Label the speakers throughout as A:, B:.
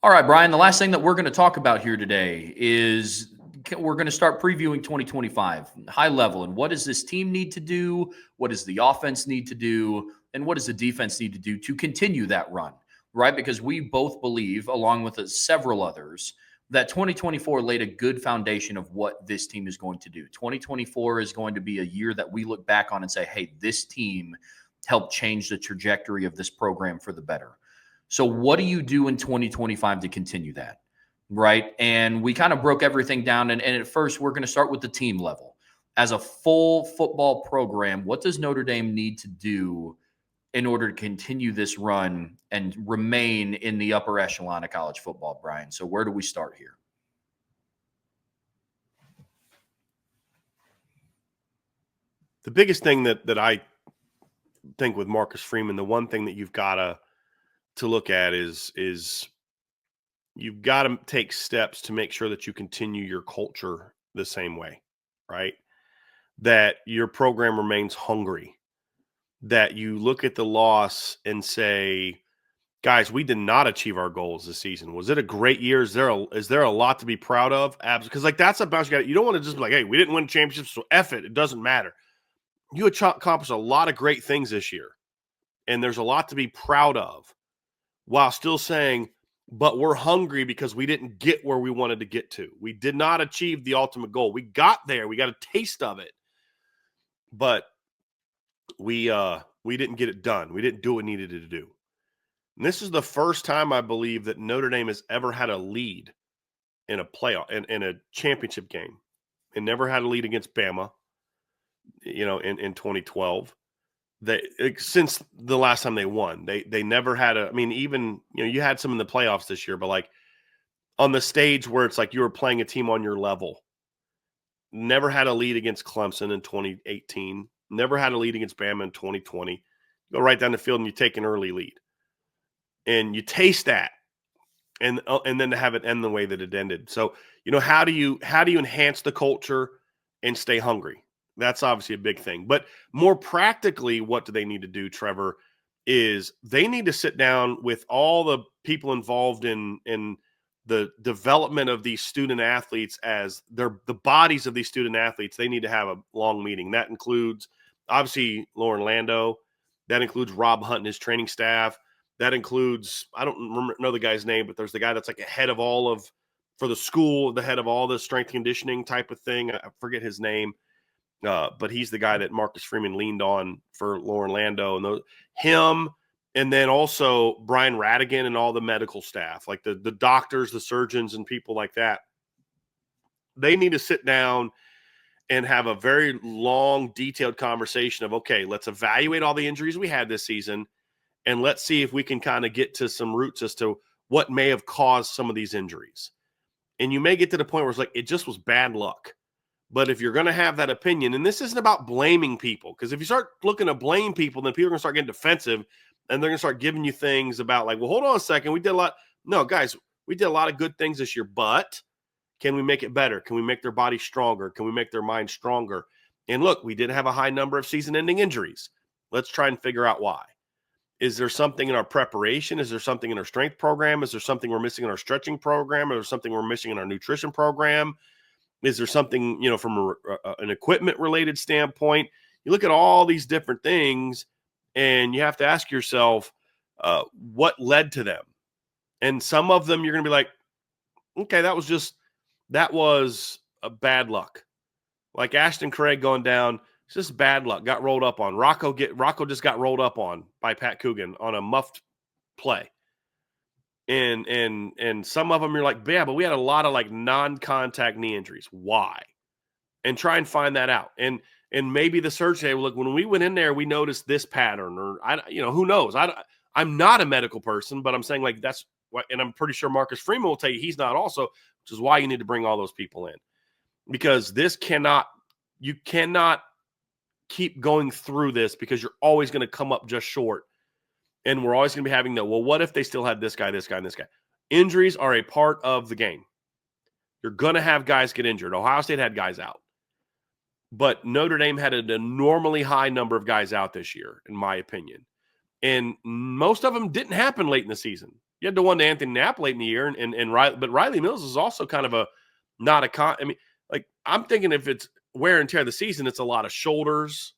A: All right, Bryan, the last thing that we're going to talk about here today is we're going to start previewing 2025 high level. And what does this team need to do? What does the offense need to do? And what does the defense need to do to continue that run, right? Because we both believe, along with several others, that 2024 laid a good foundation of what this team is going to do. 2024 is going to be a year that we look back on and say, hey, this team helped change the trajectory of this program for the better. So, what do you do in 2025 to continue that? Right. And we kind of broke everything down. And at first, we're going to start with the team level. As a full football program, what does Notre Dame need to do in order to continue this run and remain in the upper echelon of college football, Bryan? So, where do we start here?
B: The biggest thing that I think with Marcus Freeman, the one thing that you've got to look at is you've got to take steps to make sure that you continue your culture the same way, right? That your program remains hungry, that you look at the loss and say, guys, we did not achieve our goals this season. Was it a great year? Is there a lot to be proud of? Because like that's a bounce you don't want to just be like, hey, we didn't win championships, so F it. It doesn't matter. You accomplished a lot of great things this year, and there's a lot to be proud of, while still saying, but we're hungry because we didn't get where we wanted to get to. We did not achieve the ultimate goal. We got there. We got a taste of it, but we didn't get it done. We didn't do what we needed to do. And this is the first time I believe that Notre Dame has ever had a lead in a playoff, in a championship game. It never had a lead against Bama, in 2012. Since the last time they won, they never had even, you had some in the playoffs this year, but like on the stage where it's like you were playing a team on your level. Never had a lead against Clemson in 2018. Never had a lead against Bama in 2020. You go right down the field and you take an early lead. And you taste that, and then to have it end the way that it ended. So, how do you enhance the culture and stay hungry? That's obviously a big thing. But more practically, what do they need to do, Trevor, is they need to sit down with all the people involved in the development of these student athletes as the bodies of these student athletes. They need to have a long meeting. That includes, obviously, Lauren Lando. That includes Rob Hunt and his training staff. That includes, I don't know the guy's name, but there's the guy that's like for the school, the head of all the strength conditioning type of thing. I forget his name. But he's the guy that Marcus Freeman leaned on for Lauren Lando and him. And then also Brian Radigan and all the medical staff, like the doctors, the surgeons, and people like that. They need to sit down and have a very long, detailed conversation of, okay, let's evaluate all the injuries we had this season. And let's see if we can kind of get to some roots as to what may have caused some of these injuries. And you may get to the point where it's like, it just was bad luck. But if you're going to have that opinion, and this isn't about blaming people, because if you start looking to blame people, then people are going to start getting defensive, and they're going to start giving you things about like, well, hold on a second. We did a lot. No, guys, we did a lot of good things this year, but can we make it better? Can we make their body stronger? Can we make their mind stronger? And look, we did have a high number of season-ending injuries. Let's try and figure out why. Is there something in our preparation? Is there something in our strength program? Is there something we're missing in our stretching program? Or is there something we're missing in our nutrition program? Is there something, from an equipment-related standpoint? You look at all these different things, and you have to ask yourself, what led to them? And some of them you're going to be like, okay, that was a bad luck. Like Ashton Craig going down, it's just bad luck. Got rolled up on. Rocco just got rolled up on by Pat Coogan on a muffed play. And some of them you're like, yeah, but we had a lot of like non-contact knee injuries. Why? And try and find that out. And maybe the surgeon say, well, look, when we went in there, we noticed this pattern, or who knows? I'm not a medical person, but I'm saying like that's what, and I'm pretty sure Marcus Freeman will tell you he's not also, which is why you need to bring all those people in, because you cannot keep going through this, because you're always going to come up just short. And we're always going to be having what if they still had this guy, and this guy? Injuries are a part of the game. You're going to have guys get injured. Ohio State had guys out. But Notre Dame had an abnormally high number of guys out this year, in my opinion. And most of them didn't happen late in the season. You had the one to Anthony Knapp late in the year, and but Riley Mills is also kind of I mean, like, I'm thinking if it's wear and tear of the season, it's a lot of shoulders,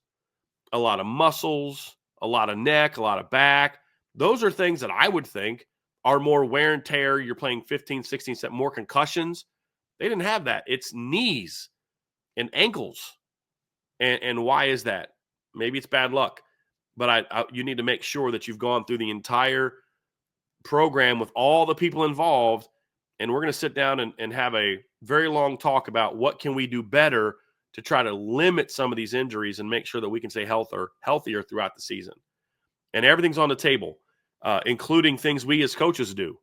B: a lot of muscles, a lot of neck, a lot of back. Those are things that I would think are more wear and tear. You're playing 15, 16, more concussions. They didn't have that. It's knees and ankles. And why is that? Maybe it's bad luck, but you need to make sure that you've gone through the entire program with all the people involved, and we're going to sit down and have a very long talk about what can we do better to try to limit some of these injuries and make sure that we can stay healthier throughout the season. And everything's on the table, including things we as coaches do,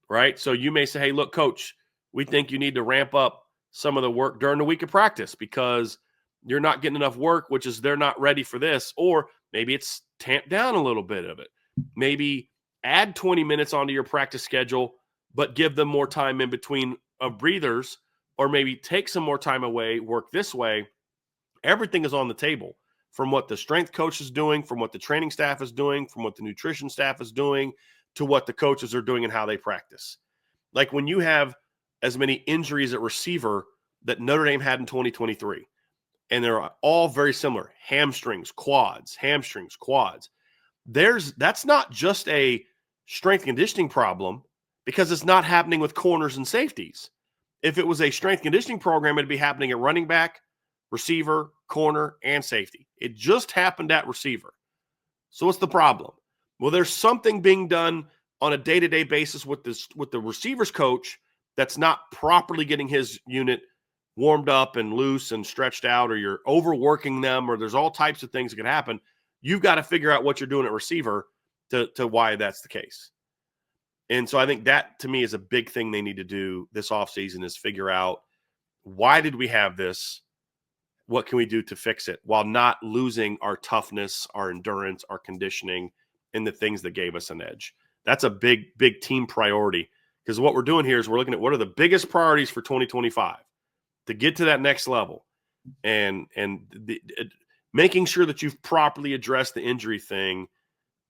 B: right? So you may say, hey, look, coach, we think you need to ramp up some of the work during the week of practice because you're not getting enough work, which is they're not ready for this. Or maybe it's tamped down a little bit of it. Maybe add 20 minutes onto your practice schedule, but give them more time in between of breathers, or maybe take some more time away, work this way. Everything is on the table, from what the strength coach is doing, from what the training staff is doing, from what the nutrition staff is doing, to what the coaches are doing and how they practice. Like when you have as many injuries at receiver that Notre Dame had in 2023, and they're all very similar, hamstrings, quads, that's not just a strength conditioning problem, because it's not happening with corners and safeties. If it was a strength conditioning program, it'd be happening at running back, receiver, corner, and safety. It just happened at receiver. So what's the problem? Well, there's something being done on a day-to-day basis with the receivers coach that's not properly getting his unit warmed up and loose and stretched out, or you're overworking them, or there's all types of things that can happen. You've got to figure out what you're doing at receiver to why that's the case. And so I think that, to me, is a big thing they need to do this offseason, is figure out, why did we have this? What can we do to fix it while not losing our toughness, our endurance, our conditioning, and the things that gave us an edge? That's a big, big team priority, because what we're doing here is we're looking at what are the biggest priorities for 2025 to get to that next level, and making sure that you've properly addressed the injury thing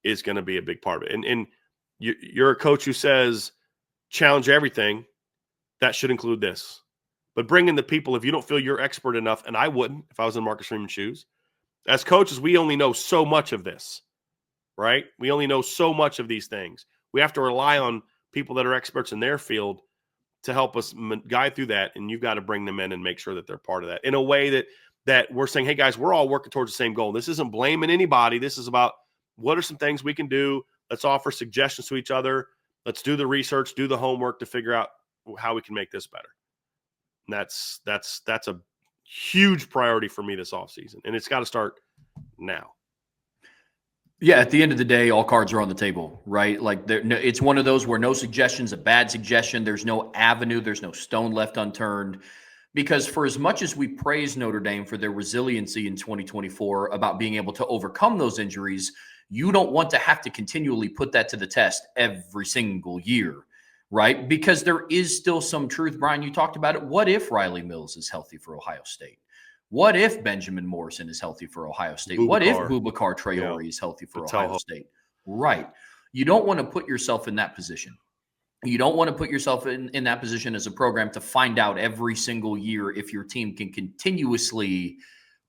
B: is going to be a big part of it. And you're a coach who says challenge everything. That should include this. But bring in the people if you don't feel you're expert enough, and I wouldn't if I was in Marcus Freeman's shoes. As coaches, we only know so much of this, right? We only know so much of these things. We have to rely on people that are experts in their field to help us guide through that, and you've got to bring them in and make sure that they're part of that in a way that we're saying, hey, guys, we're all working towards the same goal. This isn't blaming anybody. This is about, what are some things we can do? Let's offer suggestions to each other. Let's do the research, do the homework to figure out how we can make this better. And that's a huge priority for me this offseason, and it's got to start now.
A: Yeah, at the end of the day, all cards are on the table, right? Like, it's one of those where no suggestion's a bad suggestion. There's no avenue, there's no stone left unturned. Because for as much as we praise Notre Dame for their resiliency in 2024 about being able to overcome those injuries, you don't want to have to continually put that to the test every single year, right? Because there is still some truth. Bryan, you talked about it. What if Riley Mills is healthy for Ohio State? What if Benjamin Morrison is healthy for Ohio State? What if Boubacar Traore is healthy for Ohio State? Right. You don't want to put yourself in that position. You don't want to put yourself in that position as a program to find out every single year if your team can continuously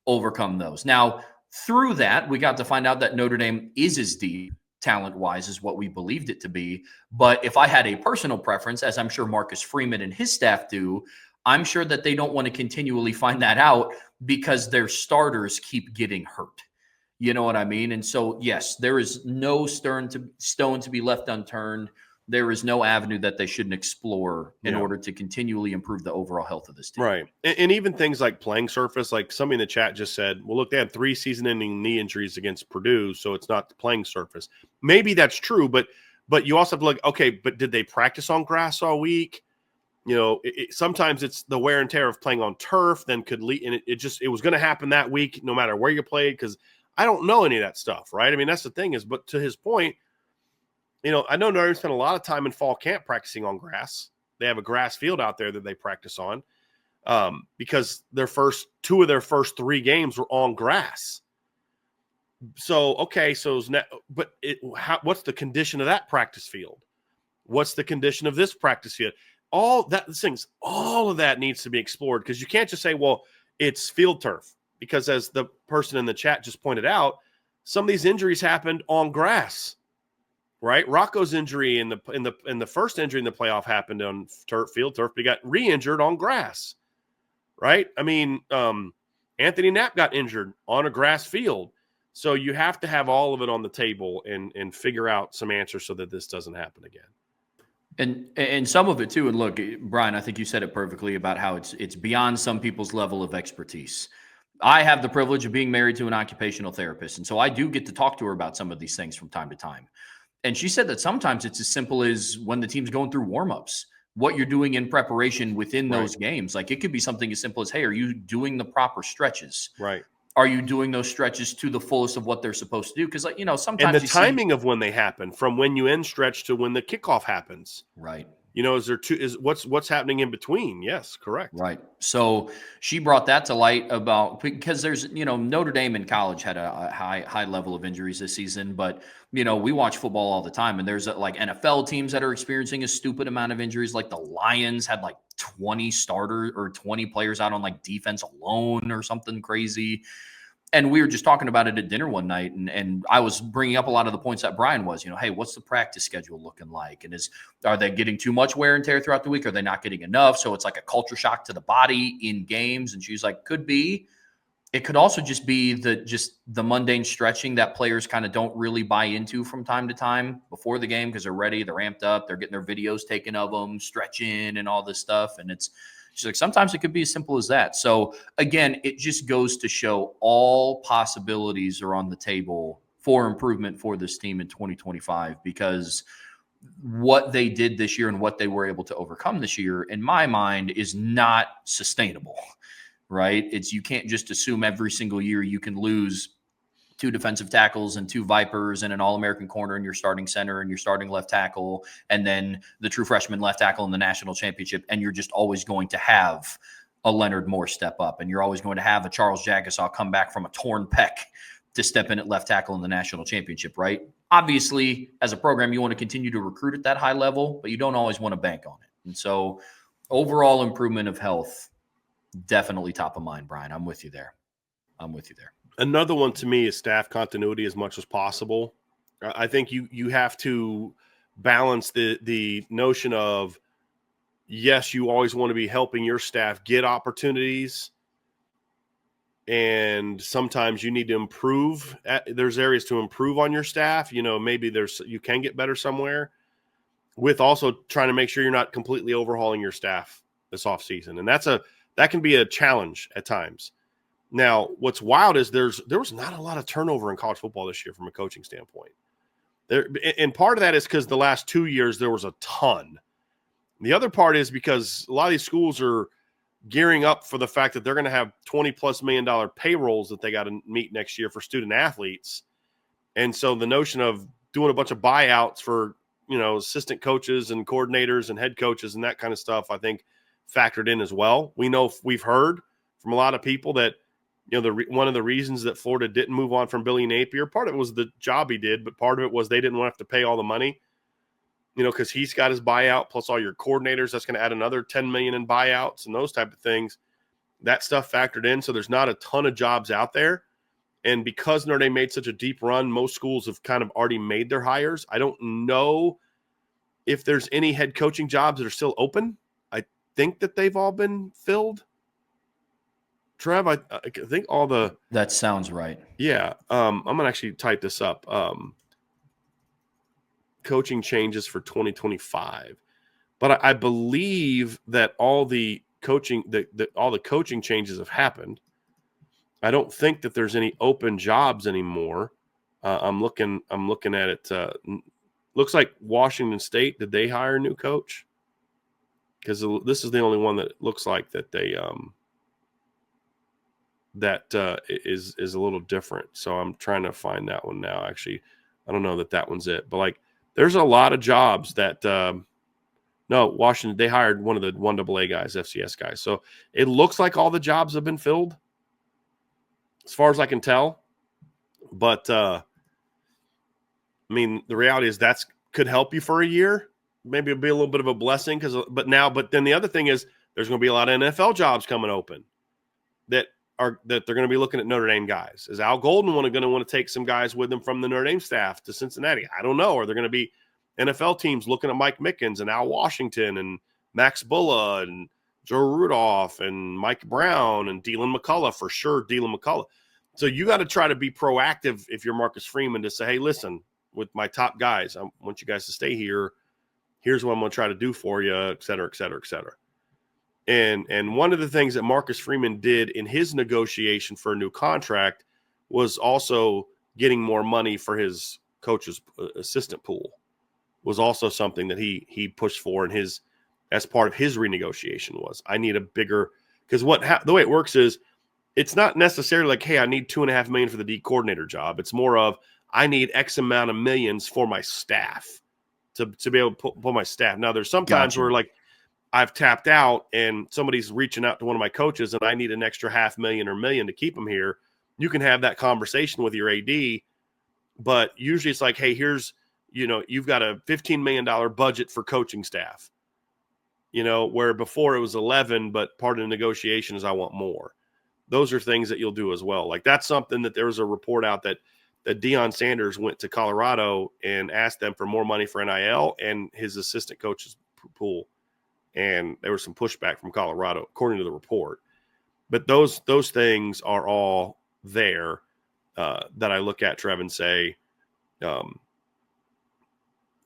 A: overcome those. Now, through that, we got to find out that Notre Dame is as deep talent-wise as what we believed it to be. But if I had a personal preference, as I'm sure Marcus Freeman and his staff do, I'm sure that they don't want to continually find that out because their starters keep getting hurt. You know what I mean? And so, yes, there is no stone to be left unturned. There is no avenue that they shouldn't explore in order to continually improve the overall health of this team.
B: Right. And even things like playing surface, like somebody in the chat just said, well, look, they had 3 season-ending knee injuries against Purdue, so it's not the playing surface. Maybe that's true, but you also have to look, okay, but did they practice on grass all week? You know, sometimes it's the wear and tear of playing on turf then could lead, and it was going to happen that week no matter where you played, because I don't know any of that stuff, right? I mean, that's the thing is, but to his point, you know, I know Notre Dame spent a lot of time in fall camp practicing on grass. They have a grass field out there that they practice on because two of their first 3 games were on grass. So, okay, what's the condition of that practice field? What's the condition of this practice field? All of that needs to be explored, because you can't just say, well, it's field turf, because as the person in the chat just pointed out, some of these injuries happened on grass, right? Rocco's injury in the first injury in the playoff happened on field turf, but he got re-injured on grass, right? I mean, Anthony Knapp got injured on a grass field. So you have to have all of it on the table and figure out some answers so that this doesn't happen again.
A: And some of it too. And look, Bryan, I think you said it perfectly about how it's beyond some people's level of expertise. I have the privilege of being married to an occupational therapist, and so I do get to talk to her about some of these things from time to time. And she said that sometimes it's as simple as when the team's going through warmups, what you're doing in preparation within those games. Like, it could be something as simple as, hey, are you doing the proper stretches?
B: Right.
A: Are you doing those stretches to the fullest of what they're supposed to do? Because, like, sometimes
B: and the timing of when they happen, from when you end stretch to when the kickoff happens.
A: Right.
B: What's happening in between? Yes, correct.
A: Right. So she brought that to light about, because there's, Notre Dame in college had a high level of injuries this season, but, we watch football all the time, and there's like NFL teams that are experiencing a stupid amount of injuries. Like the Lions had like 20 starters or 20 players out on like defense alone or something crazy. And we were just talking about it at dinner one night, and I was bringing up a lot of the points that Bryan was, hey, what's the practice schedule looking like? And are they getting too much wear and tear throughout the week? Are they not getting enough? So it's like a culture shock to the body in games. And she's like, could be. It could also just be the mundane stretching that players kind of don't really buy into from time to time before the game, because they're ready, they're amped up, they're getting their videos taken of them, stretching and all this stuff. And she's like, sometimes it could be as simple as that. So again, it just goes to show all possibilities are on the table for improvement for this team in 2025, because what they did this year and what they were able to overcome this year, in my mind, is not sustainable, right? You can't just assume every single year you can lose 2 defensive tackles and 2 Vipers and an All-American corner and your starting center and your starting left tackle, and then the true freshman left tackle in the national championship. And you're just always going to have a Leonard Moore step up, and you're always going to have a Charles Jagasaw come back from a torn pec to step in at left tackle in the national championship, right? Obviously, as a program, you want to continue to recruit at that high level, but you don't always want to bank on it. And so overall improvement of health, definitely top of mind, Bryan. I'm with you there.
B: Another one to me is staff continuity as much as possible. I think you have to balance the notion of, yes, you always want to be helping your staff get opportunities, and sometimes you need to improve. There's areas to improve on your staff. Maybe you can get better somewhere, with also trying to make sure you're not completely overhauling your staff this offseason. And that can be a challenge at times. Now, what's wild is there was not a lot of turnover in college football this year from a coaching standpoint. And part of that is because the last 2 years there was a ton. The other part is because a lot of these schools are gearing up for the fact that they're going to have $20+ million payrolls that they got to meet next year for student athletes. And so the notion of doing a bunch of buyouts for, assistant coaches and coordinators and head coaches and that kind of stuff, I think factored in as well. We've heard from a lot of people that, one of the reasons that Florida didn't move on from Billy Napier, part of it was the job he did, but part of it was they didn't want to have to pay all the money, because he's got his buyout plus all your coordinators. That's going to add another $10 million in buyouts and those type of things. That stuff factored in. So there's not a ton of jobs out there. And because Notre Dame made such a deep run, most schools have kind of already made their hires. I don't know if there's any head coaching jobs that are still open. I think that they've all been filled. Trev, I think all the...
A: That sounds right.
B: Yeah. I'm going to actually type this up. Coaching changes for 2025. But I believe that all the coaching changes have happened. I don't think that there's any open jobs anymore. I'm looking at it. Looks like Washington State, did they hire a new coach? Because this is the only one that looks like that they is a little different. So I'm trying to find that one now. Actually, I don't know that one's it. But there's a lot of jobs that no, Washington, they hired one of the 1AA guys, FCS guys. So it looks like all the jobs have been filled, as far as I can tell. But the reality is that could help you for a year. maybe it'll be a little bit of a blessing but then the other thing is there's going to be a lot of NFL jobs coming open that they're going to be looking at Notre Dame guys. Is Al Golden going to want to take some guys with him from the Notre Dame staff to Cincinnati? I don't know. Are there going to be NFL teams looking at Mike Mickens and Al Washington and Max Bulla and Joe Rudolph and Mike Brown and Dylan McCullough, for sure, Dylan McCullough. So you got to try to be proactive if you're Marcus Freeman to say, hey, listen, with my top guys, I want you guys to stay here. Here's what I'm going to try to do for you, et cetera, et cetera, et cetera. And one of the things that Marcus Freeman did in his negotiation for a new contract was also getting more money for his coach's assistant pool was also something that he pushed for in his as part of his renegotiation was I need a bigger because the way it works is it's not necessarily like, hey, I need $2.5 million for the D coordinator job. It's more of I need X amount of millions for my staff to be able to put my staff. Now there's sometimes where like I've tapped out and somebody's reaching out to one of my coaches and I need an extra $500,000 or $1 million to keep them here. You can have that conversation with your AD, but usually it's like, hey, here's, you've got a $15 million budget for coaching staff, where before it was 11, but part of the negotiation is I want more. Those are things that you'll do as well. Like that's something that there was a report out that Deion Sanders went to Colorado and asked them for more money for NIL and his assistant coach's pool. And there was some pushback from Colorado, according to the report. But those things are all there that I look at, Trev, and say,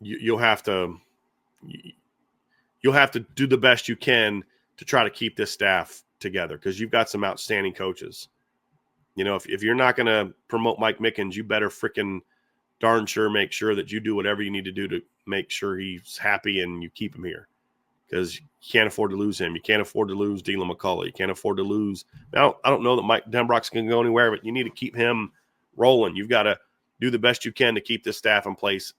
B: you'll have to do the best you can to try to keep this staff together because you've got some outstanding coaches. If you're not going to promote Mike Mickens, you better freaking darn sure make sure that you do whatever you need to do to make sure he's happy and you keep him here. Because you can't afford to lose him. You can't afford to lose Dylan McCullough. You can't afford to lose. Now, I don't know that Mike Denbrock's going to go anywhere, but you need to keep him rolling. You've got to do the best you can to keep this staff in place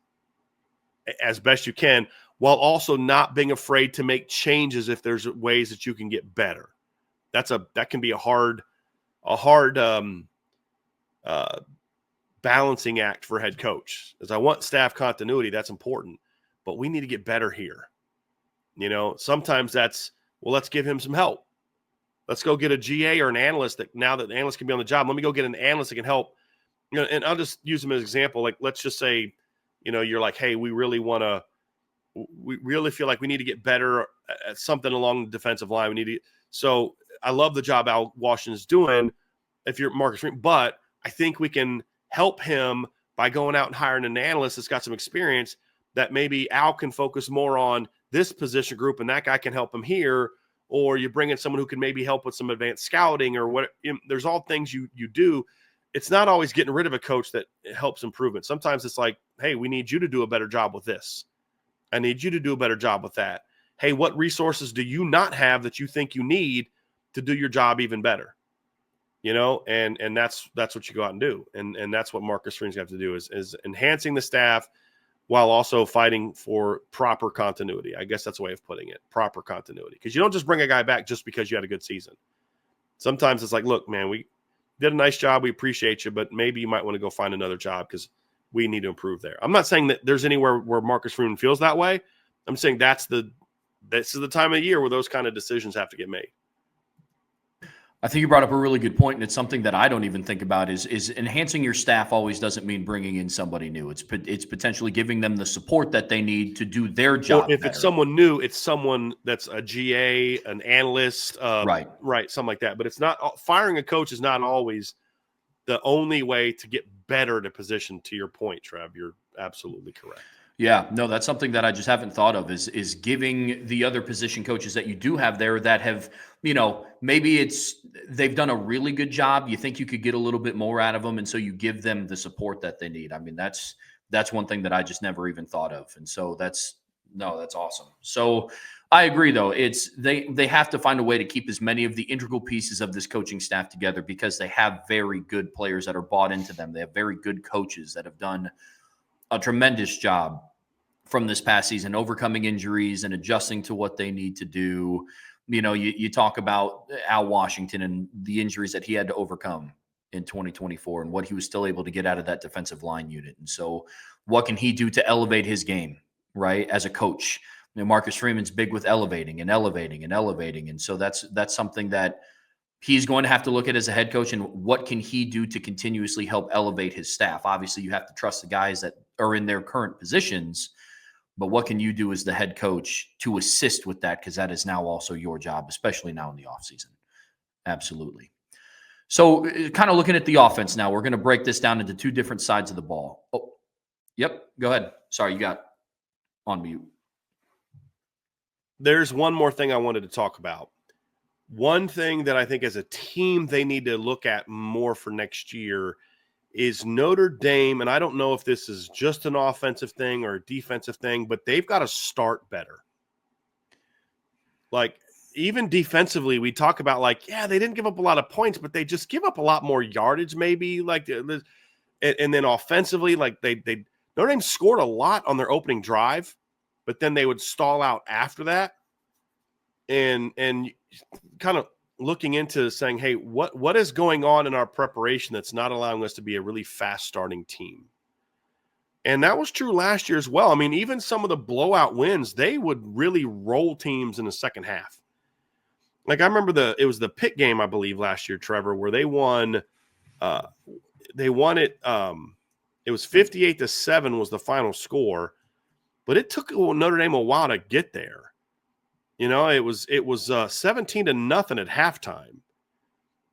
B: as best you can, while also not being afraid to make changes if there's ways that you can get better. That can be a hard balancing act for head coach. As I want staff continuity, that's important, but we need to get better here. Sometimes that's, well, let's give him some help. Let's go get a GA or an analyst that now that the analyst can be on the job, let me go get an analyst that can help. And I'll just use him as an example. Like, let's just say, you're like, hey, we really feel like we need to get better at something along the defensive line. So I love the job Al Washington's doing if you're Marcus Freeman, but I think we can help him by going out and hiring an analyst that's got some experience that maybe Al can focus more on this position group and that guy can help him here, or you bring in someone who can maybe help with some advanced scouting or what. There's all things you do. It's not always getting rid of a coach that helps improvement. Sometimes it's like, hey, we need you to do a better job with this. I need you to do a better job with that. Hey, what resources do you not have that you think you need to do your job even better? And that's what you go out and do. And that's what Marcus Freeman's got to do is enhancing the staff while also fighting for proper continuity. I guess that's a way of putting it, proper continuity. Because you don't just bring a guy back just because you had a good season. Sometimes it's like, look, man, we did a nice job. We appreciate you, but maybe you might want to go find another job because we need to improve there. I'm not saying that there's anywhere where Marcus Freeman feels that way. I'm saying this is the time of year where those kind of decisions have to get made.
A: I think you brought up a really good point, and it's something that I don't even think about is enhancing your staff always doesn't mean bringing in somebody new. It's potentially giving them the support that they need to do their job.
B: Or if it's someone new, it's someone that's a GA, an analyst, right, something like that. But it's not firing a coach is not always the only way to get better at a position. To your point, Trev, you're absolutely correct.
A: Yeah, no, that's something that I just haven't thought of is giving the other position coaches that you do have there that have, maybe they've done a really good job. You think you could get a little bit more out of them. And so you give them the support that they need. I mean, that's one thing that I just never even thought of. And so that's awesome. So I agree though. They have to find a way to keep as many of the integral pieces of this coaching staff together because they have very good players that are bought into them. They have very good coaches that have done a tremendous job from this past season, overcoming injuries and adjusting to what they need to do. You talk about Al Washington and the injuries that he had to overcome in 2024 and what he was still able to get out of that defensive line unit. And so what can he do to elevate his game? right? As a coach, Marcus Freeman's big with elevating and elevating and elevating. And so that's something that he's going to have to look at as a head coach, and what can he do to continuously help elevate his staff. Obviously, you have to trust the guys that are in their current positions, but what can you do as the head coach to assist with that? Because that is now also your job, especially now in the offseason. Absolutely. So kind of looking at the offense now, we're going to break this down into two different sides of the ball. Oh, yep. Go ahead. Sorry, you got on mute.
B: There's one more thing I wanted to talk about. One thing that I think as a team they need to look at more for next year is Notre Dame, and I don't know if this is just an offensive thing or a defensive thing, but they've got to start better. Like, even defensively, we talk about, like, yeah, they didn't give up a lot of points, but they just give up a lot more yardage maybe. Like, and then offensively, like, they Notre Dame scored a lot on their opening drive, but then they would stall out after that. And kind of looking into saying, hey, what is going on in our preparation that's not allowing us to be a really fast starting team? And that was true last year as well. I mean, even some of the blowout wins, they would really roll teams in the second half. Like, I remember it was the Pitt game, I believe, last year, Trevor, where they won. They won it. It was 58-7 was the final score, but it took Notre Dame a while to get there. You know, it was 17-0 at halftime.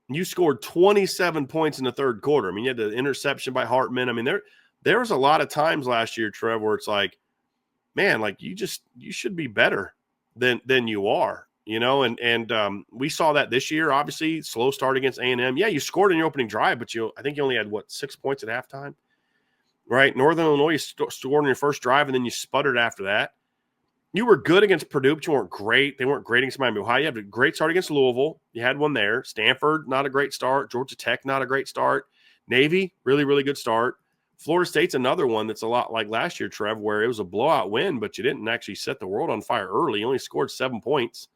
B: You scored 27 points in the third quarter. I mean, you had the interception by Hartman. I mean, there was a lot of times last year, Trev, where it's like, man, like you should be better than you are, you know. And we saw that this year. Obviously, slow start against A&M. Yeah, you scored in your opening drive, but I think you only had 6 points at halftime, right? Northern Illinois, you scored in your first drive, and then you sputtered after that. You were good against Purdue, but you weren't great. They weren't great against Miami Ohio. You had a great start against Louisville. You had one there. Stanford, not a great start. Georgia Tech, not a great start. Navy, really, really good start. Florida State's another one that's a lot like last year, Trev, where it was a blowout win, but you didn't actually set the world on fire early. You only scored 7 points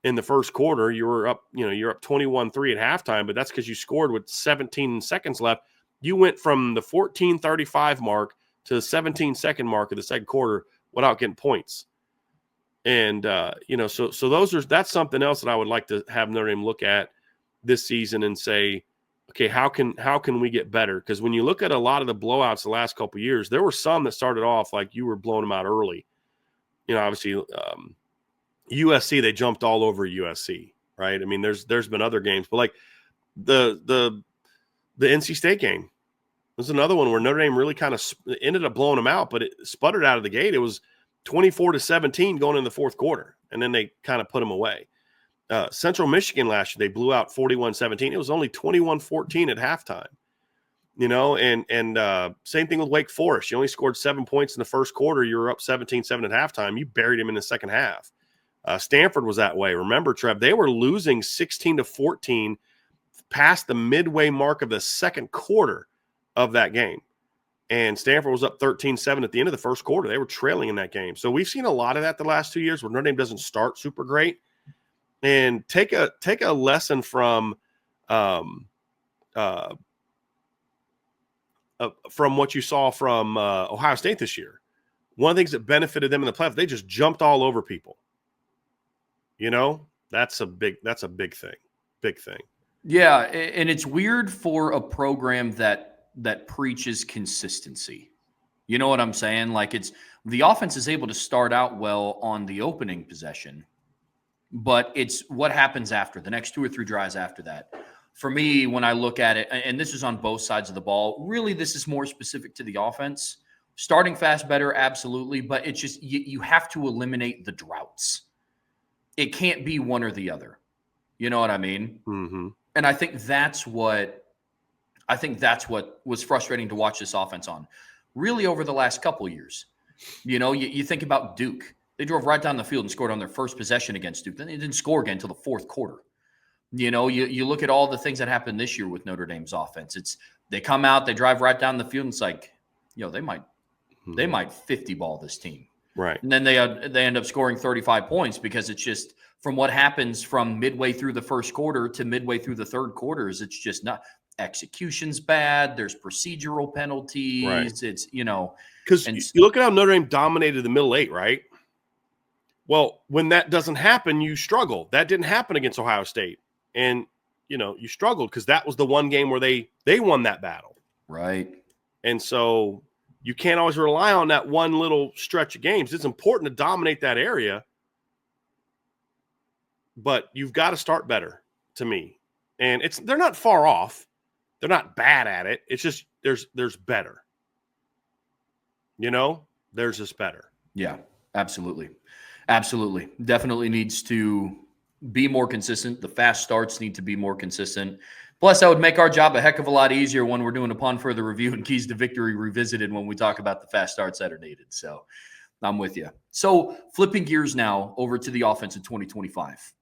B: in the first quarter. You're up 21-3 at halftime, but that's because you scored with 17 seconds left. You went from the 14:35 mark to the 17-second mark of the second quarter without getting points. And, so that's something else that I would like to have Notre Dame look at this season and say, okay, how can we get better? Because when you look at a lot of the blowouts the last couple of years, there were some that started off like you were blowing them out early. You know, obviously USC, they jumped all over USC, right? I mean, there's been other games, but like the NC State game was another one where Notre Dame really kind of ended up blowing them out, but it sputtered out of the gate. It was 24-17 going in the fourth quarter, and then they kind of put them away. Central Michigan last year, they blew out 41-17. It was only 21-14 at halftime, you know, and same thing with Wake Forest. You only scored 7 points in the first quarter. You were up 17-7 at halftime. You buried them in the second half. Stanford was that way. Remember, Trev, they were losing 16-14 past the midway mark of the second quarter of that game. And Stanford was up 13-7 at the end of the first quarter. They were trailing in that game. So we've seen a lot of that the last 2 years where Notre Dame doesn't start super great. And take a lesson from what you saw from Ohio State this year. One of the things that benefited them in the playoffs, they just jumped all over people. You know, that's a big thing. Big thing.
A: Yeah, and it's weird for a program that preaches consistency. You know what I'm saying? Like, it's the offense is able to start out well on the opening possession, but it's what happens after the next 2 or 3 drives after that. For me, when I look at it, and this is on both sides of the ball, really this is more specific to the offense. Starting fast better, absolutely, but it's just you have to eliminate the droughts. It can't be one or the other. You know what I mean?
B: Mm-hmm.
A: And I think that's what was frustrating to watch this offense on, really over the last couple of years. You know, you think about Duke. They drove right down the field and scored on their first possession against Duke. Then they didn't score again until the fourth quarter. You know, you look at all the things that happened this year with Notre Dame's offense. They come out, they drive right down the field, and it's like, they might 50 ball this team.
B: Right.
A: And then they end up scoring 35 points because it's just from what happens from midway through the first quarter to midway through the third quarters, it's just not. execution's bad. There's procedural penalties.
B: Right.
A: It's,
B: Because
A: and
B: you look at how Notre Dame dominated the middle eight, right? Well, when that doesn't happen, you struggle. That didn't happen against Ohio State. And, you struggled because that was the one game where they won that battle.
A: right.
B: And so you can't always rely on that one little stretch of games. It's important to dominate that area, but you've got to start better to me. And they're not far off. They're not bad at it. It's just there's better. There's just better.
A: Yeah, absolutely. Absolutely. Definitely needs to be more consistent. The fast starts need to be more consistent. Plus, that would make our job a heck of a lot easier when we're doing Upon Further Review and Keys to Victory Revisited when we talk about the fast starts that are needed. So I'm with you. So flipping gears now over to the offense in 2025,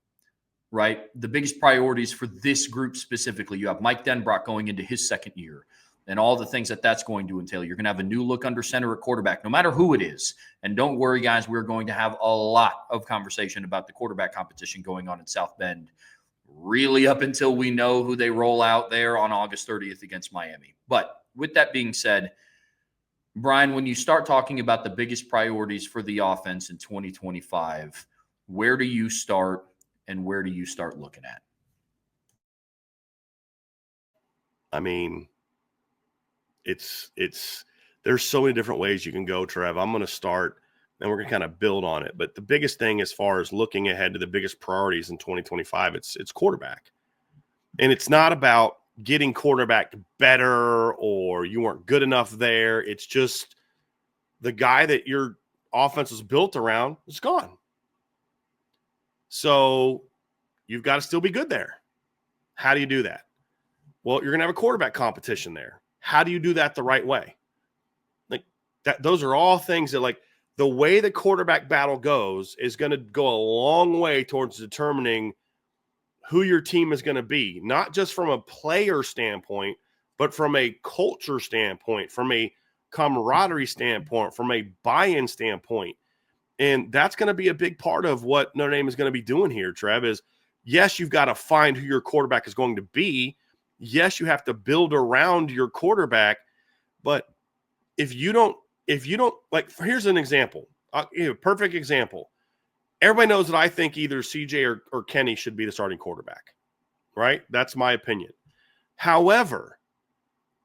A: right? The biggest priorities for this group specifically, you have Mike Denbrock going into his second year and all the things that that's going to entail. You're going to have a new look under center at quarterback, no matter who it is. And don't worry, guys, we're going to have a lot of conversation about the quarterback competition going on in South Bend, really up until we know who they roll out there on August 30th against Miami. But with that being said, Bryan, when you start talking about the biggest priorities for the offense in 2025, where do you start and where do you start looking at?
B: I mean, there's so many different ways you can go, Trev. I'm going to start and we're going to kind of build on it. But the biggest thing as far as looking ahead to the biggest priorities in 2025, it's quarterback. And it's not about getting quarterback better or you weren't good enough there. It's just the guy that your offense was built around is gone. So you've got to still be good there. How do you do that? Well, you're going to have a quarterback competition there. How do you do that the right way? Like that, those are all things that, like, the way the quarterback battle goes is going to go a long way towards determining who your team is going to be, not just from a player standpoint, but from a culture standpoint, from a camaraderie standpoint, from a buy-in standpoint. And that's going to be a big part of what Notre Dame is going to be doing here, Trev, is yes, you've got to find who your quarterback is going to be. Yes, you have to build around your quarterback, but if you don't, like, here's an example, perfect example. Everybody knows that I think either CJ or Kenny should be the starting quarterback, right? That's my opinion. However,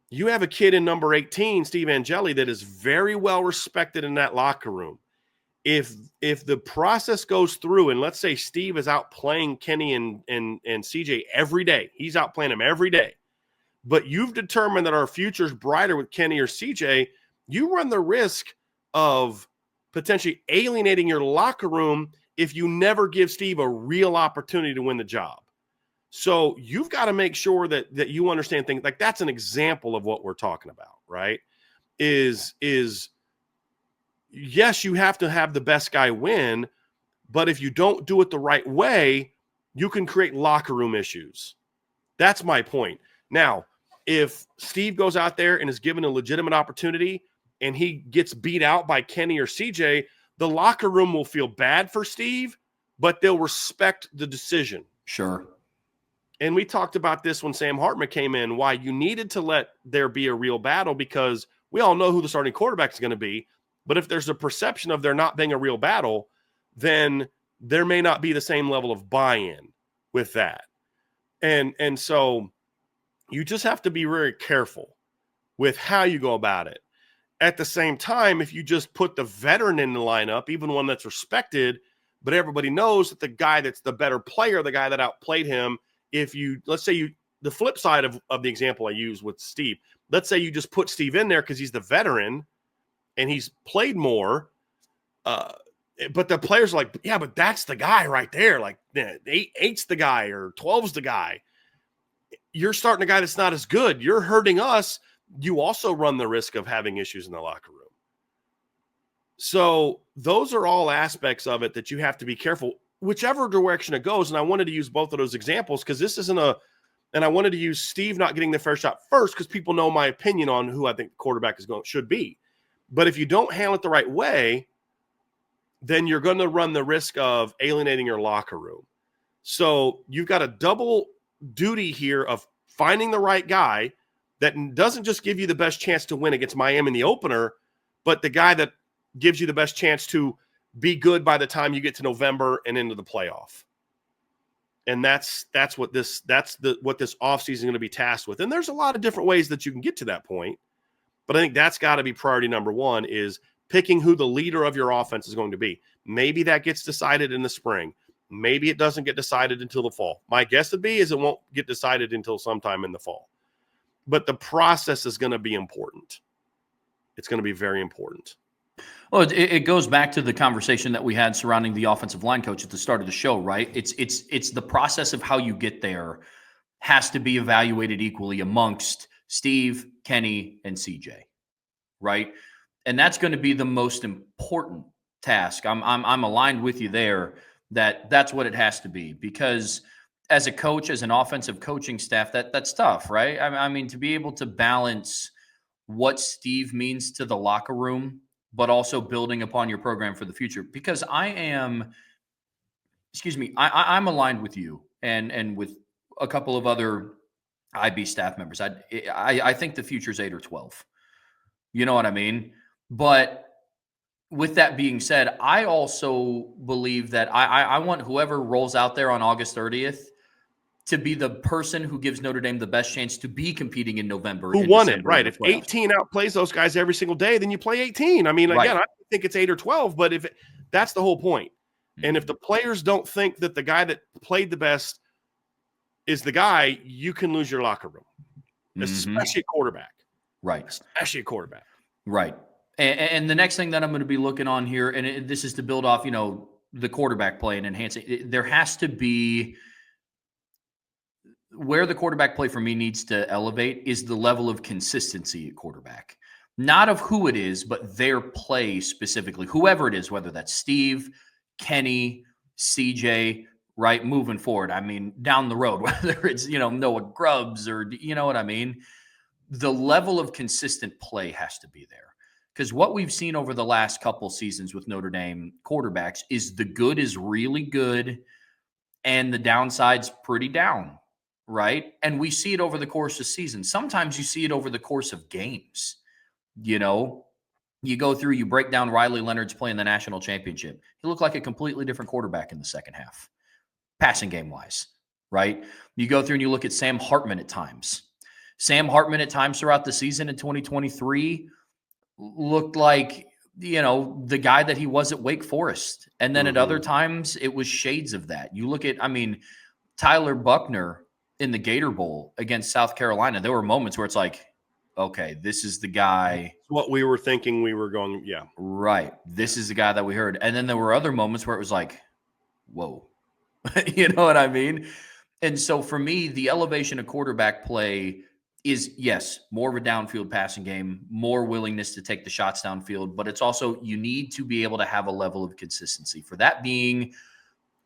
B: you have a kid in number 18, Steve Angeli, that is very well respected in that locker room. If the process goes through and let's say Steve is out playing Kenny and CJ every day, he's out playing them every day, but you've determined that our future is brighter with Kenny or CJ, you run the risk of potentially alienating your locker room if you never give Steve a real opportunity to win the job. So you've got to make sure that you understand things like that's an example of what we're talking about, right? Is yes, you have to have the best guy win, but if you don't do it the right way, you can create locker room issues. That's my point. Now, if Steve goes out there and is given a legitimate opportunity and he gets beat out by Kenny or CJ, the locker room will feel bad for Steve, but they'll respect the decision.
A: Sure.
B: And we talked about this when Sam Hartman came in, why you needed to let there be a real battle, because we all know who the starting quarterback is going to be. But if there's a perception of there not being a real battle, then there may not be the same level of buy-in with that. And so you just have to be very careful with how you go about it. At the same time, if you just put the veteran in the lineup, even one that's respected, but everybody knows that the guy that's the better player, the guy that outplayed him, let's say the flip side of the example I use with Steve, let's say you just put Steve in there because he's the veteran and he's played more, but the players are like, yeah, but that's the guy right there. Like, 8's the guy or 12's the guy. You're starting a guy that's not as good. You're hurting us. You also run the risk of having issues in the locker room. So those are all aspects of it that you have to be careful, whichever direction it goes. And I wanted to use both of those examples because this isn't and I wanted to use Steve not getting the fair shot first because people know my opinion on who I think the quarterback should be. But if you don't handle it the right way, then you're going to run the risk of alienating your locker room. So you've got a double duty here of finding the right guy that doesn't just give you the best chance to win against Miami in the opener, but the guy that gives you the best chance to be good by the time you get to November and into the playoff. And that's what this offseason is going to be tasked with. And there's a lot of different ways that you can get to that point. But I think that's got to be priority number one, is picking who the leader of your offense is going to be. Maybe that gets decided in the spring. Maybe it doesn't get decided until the fall. My guess would be is it won't get decided until sometime in the fall. But the process is going to be important. It's going to be very important.
A: Well, it goes back to the conversation that we had surrounding the offensive line coach at the start of the show, right? It's the process of how you get there has to be evaluated equally amongst Steve, Kenny, and CJ, right? And that's going to be the most important task. I'm aligned with you there that's what it has to be, because as a coach, as an offensive coaching staff, that's tough, right? I mean, to be able to balance what Steve means to the locker room, but also building upon your program for the future. Because I'm aligned with you and with a couple of other IB staff members. I think the future is 8 or 12. You know what I mean? But with that being said, I also believe that I want whoever rolls out there on August 30th to be the person who gives Notre Dame the best chance to be competing in November.
B: Who won it, right? If 18 outplays those guys every single day, then you play 18. I mean, again, I think it's 8 or 12, but that's the whole point. Mm-hmm. And if the players don't think that the guy that played the best is the guy, you can lose your locker room, especially a quarterback.
A: Right.
B: Especially a quarterback.
A: Right. And the next thing that I'm going to be looking on here, and this is to build off, the quarterback play and enhancing, there has to be – where the quarterback play for me needs to elevate is the level of consistency at quarterback. Not of who it is, but their play specifically. Whoever it is, whether that's Steve, Kenny, CJ, right, moving forward. I mean, down the road, whether it's, Noah Grubbs or, you know what I mean? The level of consistent play has to be there. Because what we've seen over the last couple seasons with Notre Dame quarterbacks is the good is really good and the downside's pretty down. Right. And we see it over the course of season. Sometimes you see it over the course of games. You go through, you break down Riley Leonard's play in the national championship. He looked like a completely different quarterback in the second half, passing game wise. Right. You go through and you look at Sam Hartman at times. Sam Hartman at times throughout the season in 2023 looked like, the guy that he was at Wake Forest. And then at other times it was shades of that. You look at, Tyler Buckner in the Gator Bowl against South Carolina, there were moments where it's like, okay, this is the guy.
B: What we were thinking we were going, yeah.
A: Right. This is the guy that we heard. And then there were other moments where it was like, whoa. You know what I mean? And so for me, the elevation of quarterback play is, yes, more of a downfield passing game, more willingness to take the shots downfield, but it's also you need to be able to have a level of consistency. For that being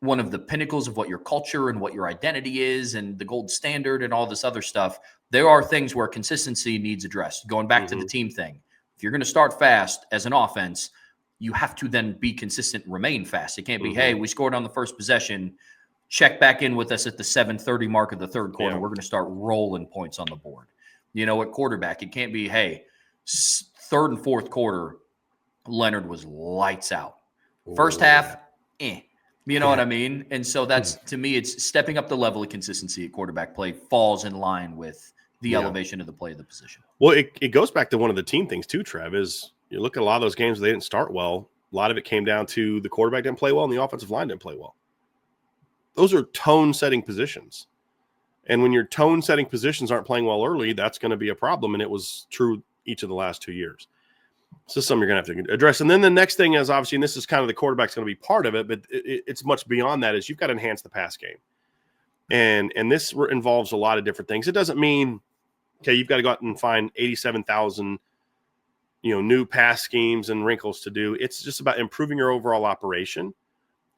A: one of the pinnacles of what your culture and what your identity is and the gold standard and all this other stuff, there are things where consistency needs addressed. Going back to the team thing, if you're going to start fast as an offense, you have to then be consistent and remain fast. It can't be, hey, we scored on the first possession, check back in with us at the 7:30 mark of the third quarter. Yeah. We're going to start rolling points on the board. At quarterback, it can't be, hey, third and fourth quarter, Leonard was lights out. First half, You know what I mean? And so that's, to me, it's stepping up the level of consistency at quarterback play falls in line with the elevation of the play of the position.
B: Well, it goes back to one of the team things too, Trev, is you look at a lot of those games where they didn't start well. A lot of it came down to the quarterback didn't play well and the offensive line didn't play well. Those are tone-setting positions. And when your tone-setting positions aren't playing well early, that's going to be a problem. And it was true each of the last 2 years. So something you're going to have to address. And then the next thing is obviously, and this is kind of the quarterback's going to be part of it, but it's much beyond that, is you've got to enhance the pass game. And this involves a lot of different things. It doesn't mean, okay, you've got to go out and find 87,000, new pass schemes and wrinkles to do. It's just about improving your overall operation.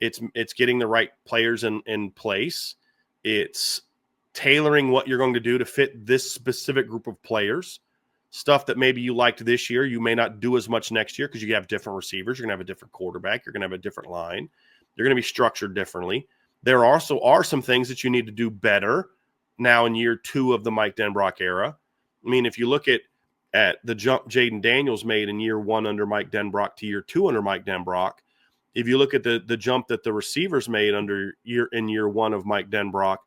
B: It's getting the right players in place. It's tailoring what you're going to do to fit this specific group of players. Stuff that maybe you liked this year, you may not do as much next year because you have different receivers. You're going to have a different quarterback. You're going to have a different line. You're going to be structured differently. There also are some things that you need to do better now in year 2 of the Mike Denbrock era. I mean, if you look at the jump Jaden Daniels made in year 1 under Mike Denbrock to year 2 under Mike Denbrock, if you look at the jump that the receivers made in year 1 of Mike Denbrock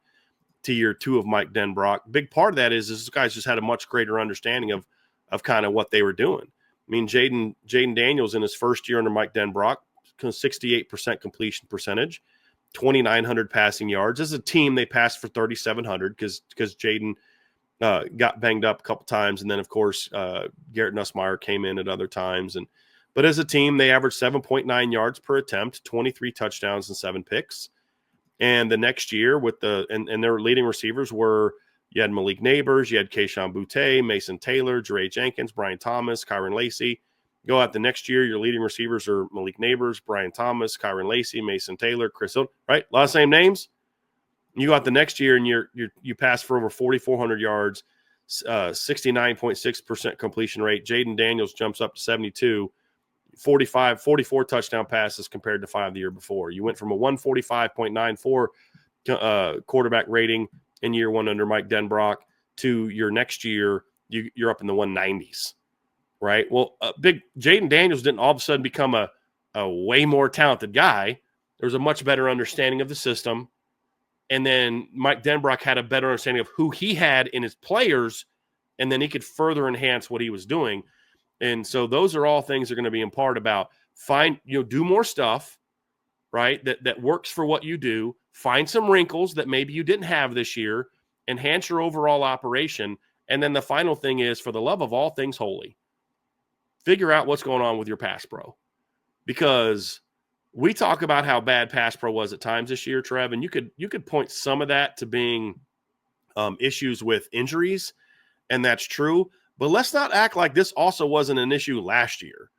B: to year 2 of Mike Denbrock, big part of that is this guys just had a much greater understanding of kind of what they were doing. I mean, Jaden Daniels in his first year under Mike Denbrock, 68% completion percentage, 2,900 passing yards. As a team, they passed for 3,700 because Jaden got banged up a couple times, and then of course Garrett Nussmeier came in at other times. But as a team, they averaged 7.9 yards per attempt, 23 touchdowns and 7 picks. And the next year with and their leading receivers were, you had Malik Neighbors, you had Keyshawn Boutte, Mason Taylor, Jere Jenkins, Brian Thomas, Kyron Lacey. Go out the next year, your leading receivers are Malik Neighbors, Brian Thomas, Kyron Lacey, Mason Taylor, Chris Hill, right? A lot of same names. You go out the next year and you pass for over 4,400 yards, 69.6% completion rate. Jaden Daniels jumps up to 72, 44 touchdown passes compared to 5 the year before. You went from a 145.94 quarterback rating in year 1 under Mike Denbrock to your next year, you're up in the 190s, right? Well, big Jaden Daniels didn't all of a sudden become a way more talented guy. There was a much better understanding of the system. And then Mike Denbrock had a better understanding of who he had in his players, and then he could further enhance what he was doing. And so those are all things that are going to be in part about do more stuff, right? That works for what you do. Find some wrinkles that maybe you didn't have this year, enhance your overall operation. And then the final thing is, for the love of all things holy, figure out what's going on with your pass pro. Because we talk about how bad pass pro was at times this year, Trev, and you could point some of that to being issues with injuries, and that's true. But let's not act like this also wasn't an issue last year.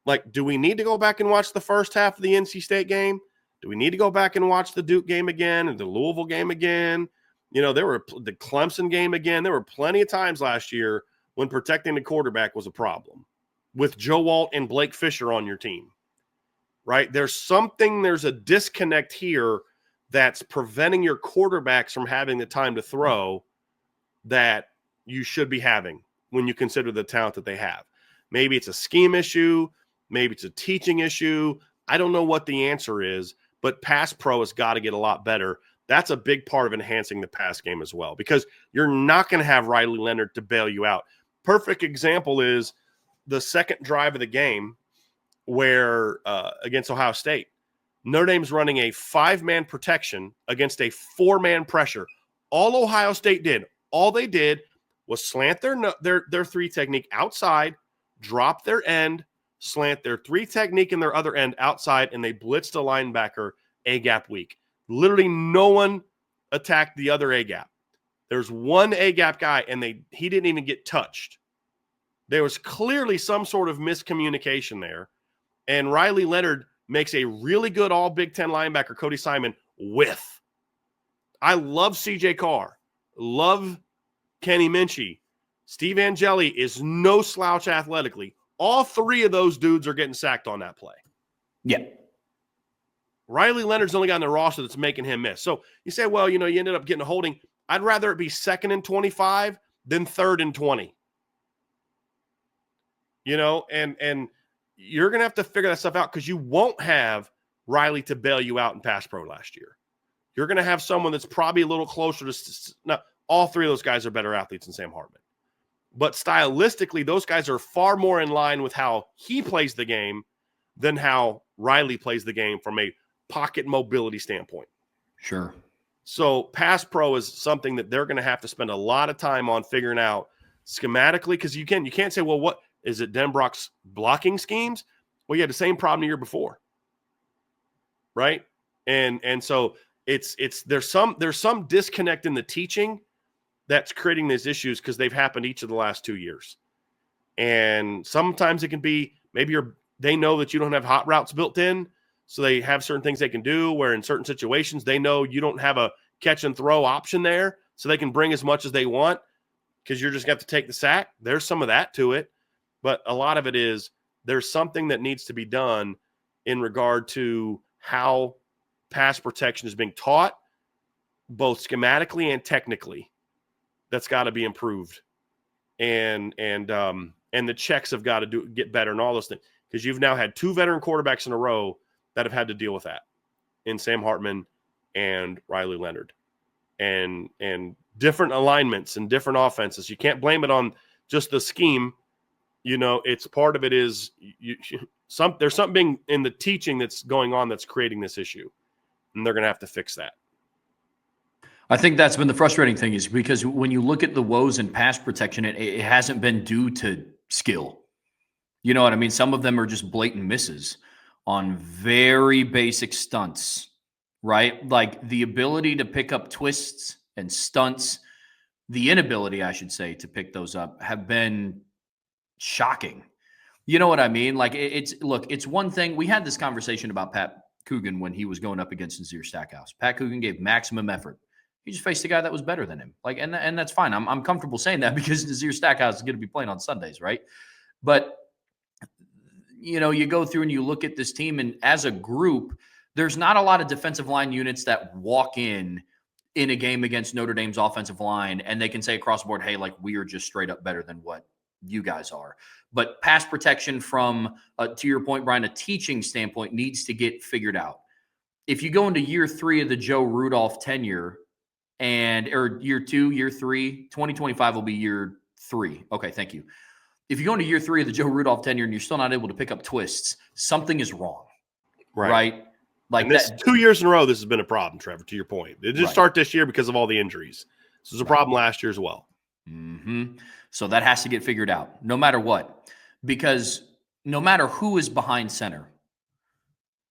B: Like, do we need to go back and watch the first half of the NC State game? Do we need to go back and watch the Duke game again and the Louisville game again? There were the Clemson game again. There were plenty of times last year when protecting the quarterback was a problem with Joe Alt and Blake Fisher on your team, right? There's a disconnect here that's preventing your quarterbacks from having the time to throw that you should be having when you consider the talent that they have. Maybe it's a scheme issue. Maybe it's a teaching issue. I don't know what the answer is, but pass pro has got to get a lot better. That's a big part of enhancing the pass game as well, because you're not going to have Riley Leonard to bail you out. Perfect example is the second drive of the game where against Ohio State, Notre Dame's running a 5-man protection against a 4-man pressure. All Ohio State did, all they did was slant their 3 technique outside, drop their end, slant their 3 technique in their other end outside, and they blitzed a linebacker A-gap weak. Literally no one attacked the other A-gap. There's one A-gap guy, and he didn't even get touched. There was clearly some sort of miscommunication there, and Riley Leonard makes a really good all Big Ten linebacker, Cody Simon, with. I love C.J. Carr. Love Kenny Minchie. Steve Angeli is no slouch athletically. All 3 of those dudes are getting sacked on that play.
A: Yeah.
B: Riley Leonard's only got on the roster that's making him miss. So you say, well, you ended up getting a holding. I'd rather it be 2nd and 25 than 3rd and 20. And you're going to have to figure that stuff out, because you won't have Riley to bail you out in pass pro last year. You're going to have someone that's probably a little closer to – now, all 3 of those guys are better athletes than Sam Hartman. But stylistically, those guys are far more in line with how he plays the game than how Riley plays the game from a pocket mobility standpoint.
A: Sure.
B: So pass pro is something that they're going to have to spend a lot of time on figuring out schematically, because you can't say, well, what is it, Denbrock's blocking schemes? Well, you had the same problem the year before, right? And so there's some disconnect in the teaching that's creating these issues, because they've happened each of the last 2 years. And sometimes it can be maybe they know that you don't have hot routes built in, so they have certain things they can do where in certain situations they know you don't have a catch and throw option there, so they can bring as much as they want because you're just going to have to take the sack. There's some of that to it, but a lot of it is there's something that needs to be done in regard to how pass protection is being taught both schematically and technically, that's got to be improved. And the checks have got to get better and all those things, because you've now had 2 veteran quarterbacks in a row that have had to deal with that, in Sam Hartman and Riley Leonard, and different alignments and different offenses. You can't blame it on just the scheme. It's part of it is there's something in the teaching that's going on that's creating this issue, and they're going to have to fix that.
A: I think that's been the frustrating thing, is because when you look at the woes in pass protection, it hasn't been due to skill. You know what I mean? Some of them are just blatant misses on very basic stunts, right? Like the ability to pick up twists and stunts, the inability, I should say, to pick those up have been shocking. You know what I mean? Like it's one thing. We had this conversation about Pat Coogan when he was going up against Nazir Stackhouse. Pat Coogan gave maximum effort. He just faced a guy that was better than him. Like, and that's fine. I'm comfortable saying that because Nazir Stackhouse is going to be playing on Sundays, right? But you go through and you look at this team, and as a group, there's not a lot of defensive line units that walk in a game against Notre Dame's offensive line and they can say across the board, hey, like, we are just straight up better than what you guys are. But pass protection from, to your point, Bryan, a teaching standpoint needs to get figured out. If you go into year 3 of the Joe Rudolph tenure, or year 2, year 3, 2025 will be year 3. Okay, thank you. If you go into year 3 of the Joe Rudolph tenure and you're still not able to pick up twists, something is wrong. Right?
B: Like, and this 2 years in a row, this has been a problem, Trevor, to your point. It didn't start this year because of all the injuries. This was a problem last year as well.
A: Mm-hmm. So that has to get figured out, no matter what. Because no matter who is behind center,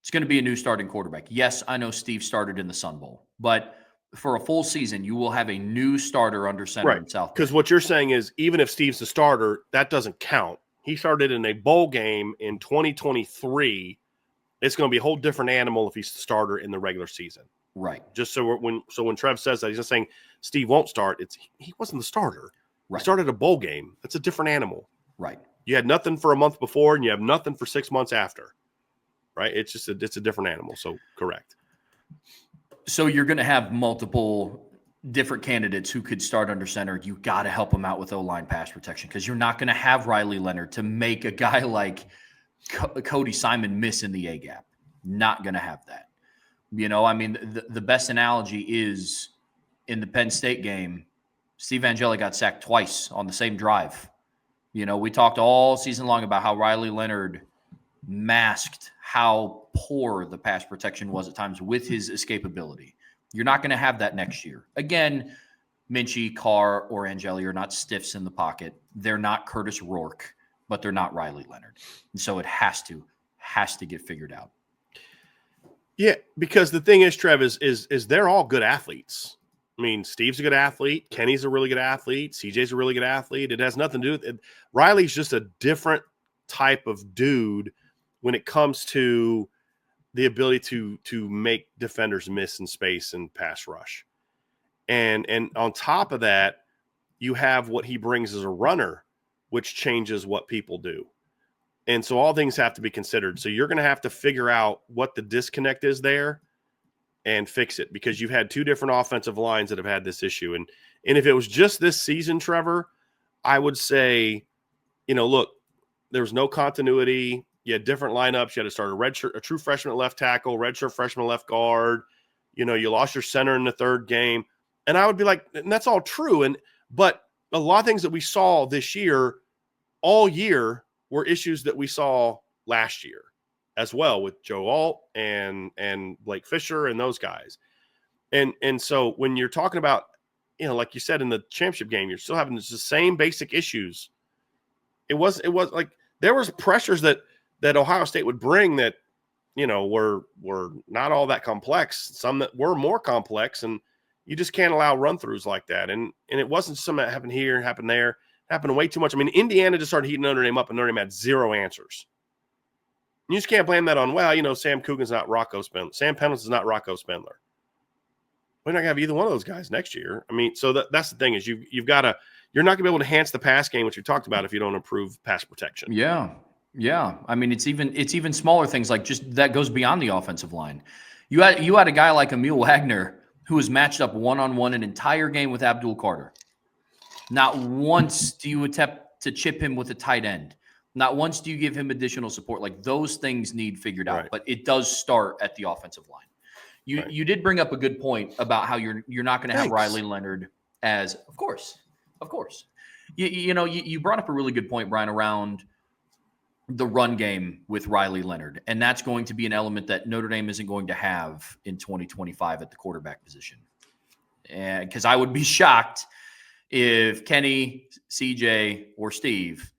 A: it's going to be a new starting quarterback. Yes, I know Steve started in the Sun Bowl, but for a full season, you will have a new starter under center in South.
B: Because what you're saying is, even if Steve's the starter, that doesn't count. He started in a bowl game in 2023. It's going to be a whole different animal if he's the starter in the regular season.
A: Right.
B: Just so when Trev says that, he's not saying Steve won't start. He wasn't the starter.
A: Right.
B: He started a bowl game. That's a different animal.
A: Right.
B: You had nothing for a month before, and you have nothing for 6 months after. Right. It's a different animal. So correct.
A: So you're going to have multiple different candidates who could start under center. You got to help them out with O-line pass protection, because you're not going to have Riley Leonard to make a guy like Cody Simon miss in the A-gap. Not going to have that. The best analogy is in the Penn State game, Steve Angeli got sacked twice on the same drive. We talked all season long about how Riley Leonard masked how poor the pass protection was at times with his escapability. You're not going to have that next year. Again, Minchie, Carr, or Angeli are not stiffs in the pocket. They're not Curtis Rourke, but they're not Riley Leonard. And so it has to get figured out.
B: Yeah, because the thing is, Trev, is they're all good athletes. I mean, Steve's a good athlete. Kenny's a really good athlete. CJ's a really good athlete. It has nothing to do with it. Riley's just a different type of dude when it comes to the ability to make defenders miss in space and pass rush. And on top of that, you have what he brings as a runner, which changes what people do. And so all things have to be considered. So you're going to have to figure out what the disconnect is there and fix it, because you've had 2 different offensive lines that have had this issue. And if it was just this season, Trevor, I would say, look, there was no continuity. You had different lineups. You had to start a true freshman at left tackle, redshirt freshman left guard. You lost your center in the 3rd game. And I would be like, and that's all true. But a lot of things that we saw this year, all year, were issues that we saw last year as well with Joe Alt and Blake Fisher and those guys. And so when you're talking about, like you said in the championship game, you're still having the same basic issues. It was like there was pressures that Ohio State would bring that, were not all that complex, some that were more complex, and you just can't allow run-throughs like that. And it wasn't something that happened here, happened there, it happened way too much. I mean, Indiana just started heating Notre Dame up, and Notre Dame had 0 answers. You just can't blame that on, Sam Coogan's not Rocco Spindler. Sam Pendleton's not Rocco Spindler. We're not going to have either one of those guys next year. I mean, so that's the thing is you've got to – you're not going to be able to enhance the pass game, which we talked about, if you don't improve pass protection.
A: Yeah. Yeah. I mean, it's even smaller things, like just that goes beyond the offensive line. You had a guy like Emil Wagner who has matched up one-on-one an entire game with Abdul Carter. Not once do you attempt to chip him with a tight end. Not once do you give him additional support. Like, those things need figured out,
B: Right.
A: but it does start at the offensive line. You did bring up a good point about how you're not going to have Riley Leonard as, of course. You brought up a really good point, Brian, around the run game with Riley Leonard, and that's going to be an element that Notre Dame isn't going to have in 2025 at the quarterback position. And because I would be shocked if Kenny, CJ, or Steve